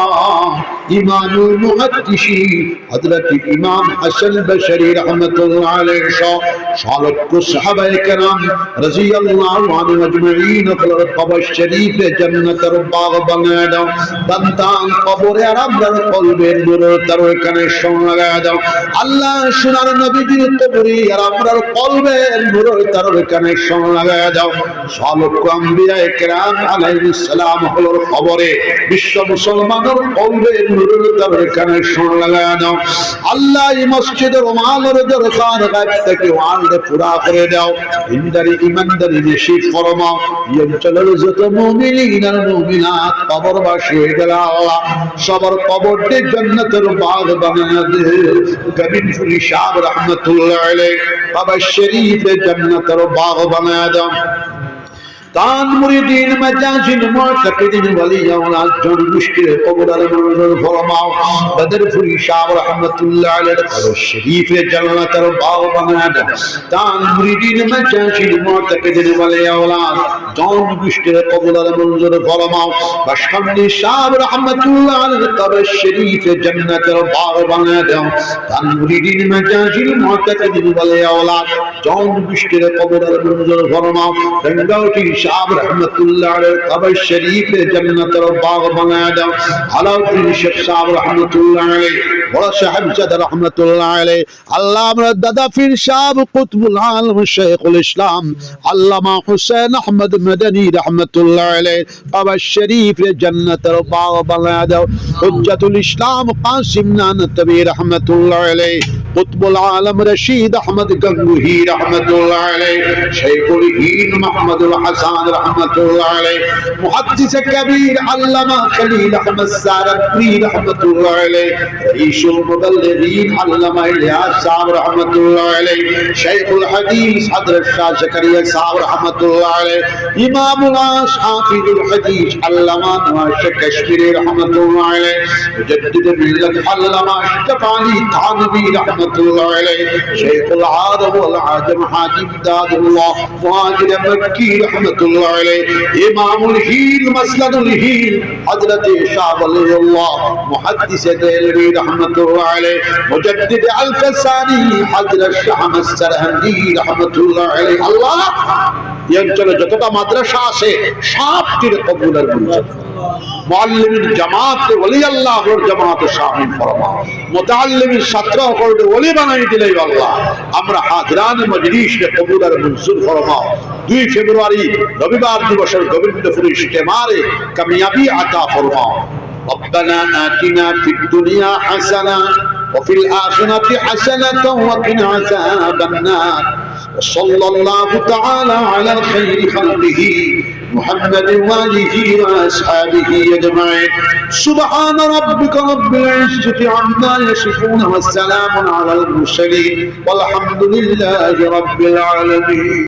ইমামুল মুহাদ্দিসিন হযরত ইমাম হাসান বশরি রাহমাতুল্লাহ আলাইহি সহ লক্ষ সাহাবায়ে কেরাম রাদিয়াল্লাহু আনহুম আজমাইন কবর শরীফে জান্নাতের বাগ বানায় দাও। সন্তান কবরে আর আমরার কলবের নূরের তারের কানেকশন লাগায় দাও আল্লাহ। সোনার নবীজির কবরে আর আমরার কলবের নূরের তারের কানেকশন লাগায় দাও। লক্ষ আম্বিয়ায়ে কেরাম আলাইহিস সালাম হলোর কবরে বিশ্ব মুসলমানের কলবের নূরের তারের কানেকশন লাগায় দাও আল্লাহ। এই মসজিদের ওমালের দরকার গায়ব থেকে ওয়ালদে পুরা করে দাও। ইনদারি ইমানদারি নসিব ফরমাও। এই অঞ্চলের যত মুমিনিন আর মুমিনাত কবরবাসী হয়ে গেল আল্লাহ, সবার কবরকে জান্নাতের বাগ বানায় দে। গবিনপুরি সাহেব রহমাতুল্লাহ আলাইহি বাবা শরীফে জান্নাতের বাগ বানায় দাও। तान मुरीदीन मजाजिन मुअतकिदिन वली औलाद जन मुश्किल कबूल मंजूर फरमाओ। बदरपुरी शाह रहमतुल्लाह अलैहि कब्र शरीफ जन्नत और बाग बना दे। तान मुरीदीन मजाजिन मुअतकिदिन वली औलाद जन मुश्किल कबूल मंजूर फरमाओ। बशखंडी शाह रहमतुल्लाह अलैहि कब्र शरीफ जन्नत और बाग बना दे। तान मुरीदीन मजाजिन मुअतकिदिन वली औलाद जन मुश्किल कबूल मंजूर फरमाओ। गंगावती शाह रहमतुल्लाह अलैहि कब्र शरीफ जन्नत और बाग बना दो। अलाउद्दीन शेख साहब रहमतुल्लाह अलैहि बड़ा साहिबजादा रहमतुल्लाह अलैहि अल्लाह हमरा दादा पीर साहब कुतुबुल आलम शेखुल इस्लाम अल्लामा हुसैन अहमद मदनी रहमतुल्लाह अलैहि कब्र शरीफ जन्नत और बाग बना दो। हुज्जतुल इस्लाम कासिम नानतवी रहमतुल्लाह अलैहि कुतुबुल आलम रशीद अहमद गंगोही रहमतुल्लाह अलैहि शेखुल हिंद मोहम्मदुल हसन रहमतुल्लाह अलैहि मुहद्दिस कबीर अल्लामा खलील अहमद सारकरी रहमतुल्लाह अलैहि रईसुल मुबल्लिगीन अल्लामा इलियास साहब रहमतुल्लाह अलैहि शेखुल हदीस हजरत शाह ज़करिया साहब रहमतुल्लाह अलैहि इमामुल आस हाफिजुल हदीस अल्लामा नवाज कश्मीरी रहमतुल्लाह अलैहि मुजद्दिद मिल्लत अल्लामा अशरफी थानवी रहमतुल्लाह अलैहि शेखुल आरब वल आजम हाजी दादुल्लाह मुहाजिर मक्की रहमतुल्लाह अलैहि इमामुल हील मसलदुल हील हजरत शाह वलीउल्लाह मुहद्दिस देलवी रहमतुल्लाह अलैहि मुजद्दिद अल-फसानी हजरत शाह सरहंदी रहमतुल्लाह अलैहि अल्लाह এই অঞ্চলে যতটা মাদ্রাসা আছে সবটির কবুলের মঞ্জুর মুআল্লিমিন জামাত ওলি আল্লাহর জামাতে শামিল ফরমাও। মুতাআল্লিমিন ছাত্র হকলকে ওলি বানাই দিলেই আল্লাহ। আমরা হাজরান মজলিসকে কবুলের মঞ্জুর ফরমাও। 2 ফেব্রুয়ারি রবিবার দিবসের গোবিন্দপুর ইজতেমারে কামিয়াবি আতা ফরমাও। ربنا آتنا في الدنيا حسنة وفي الآخرة حسنة وقنا عذاب النار وصلى الله تعالى على خير خلقه محمد وآله وأصحابه أجمعين سبحان ربك رب العزة عما يصفون والسلام على المرسلين والحمد لله رب العالمين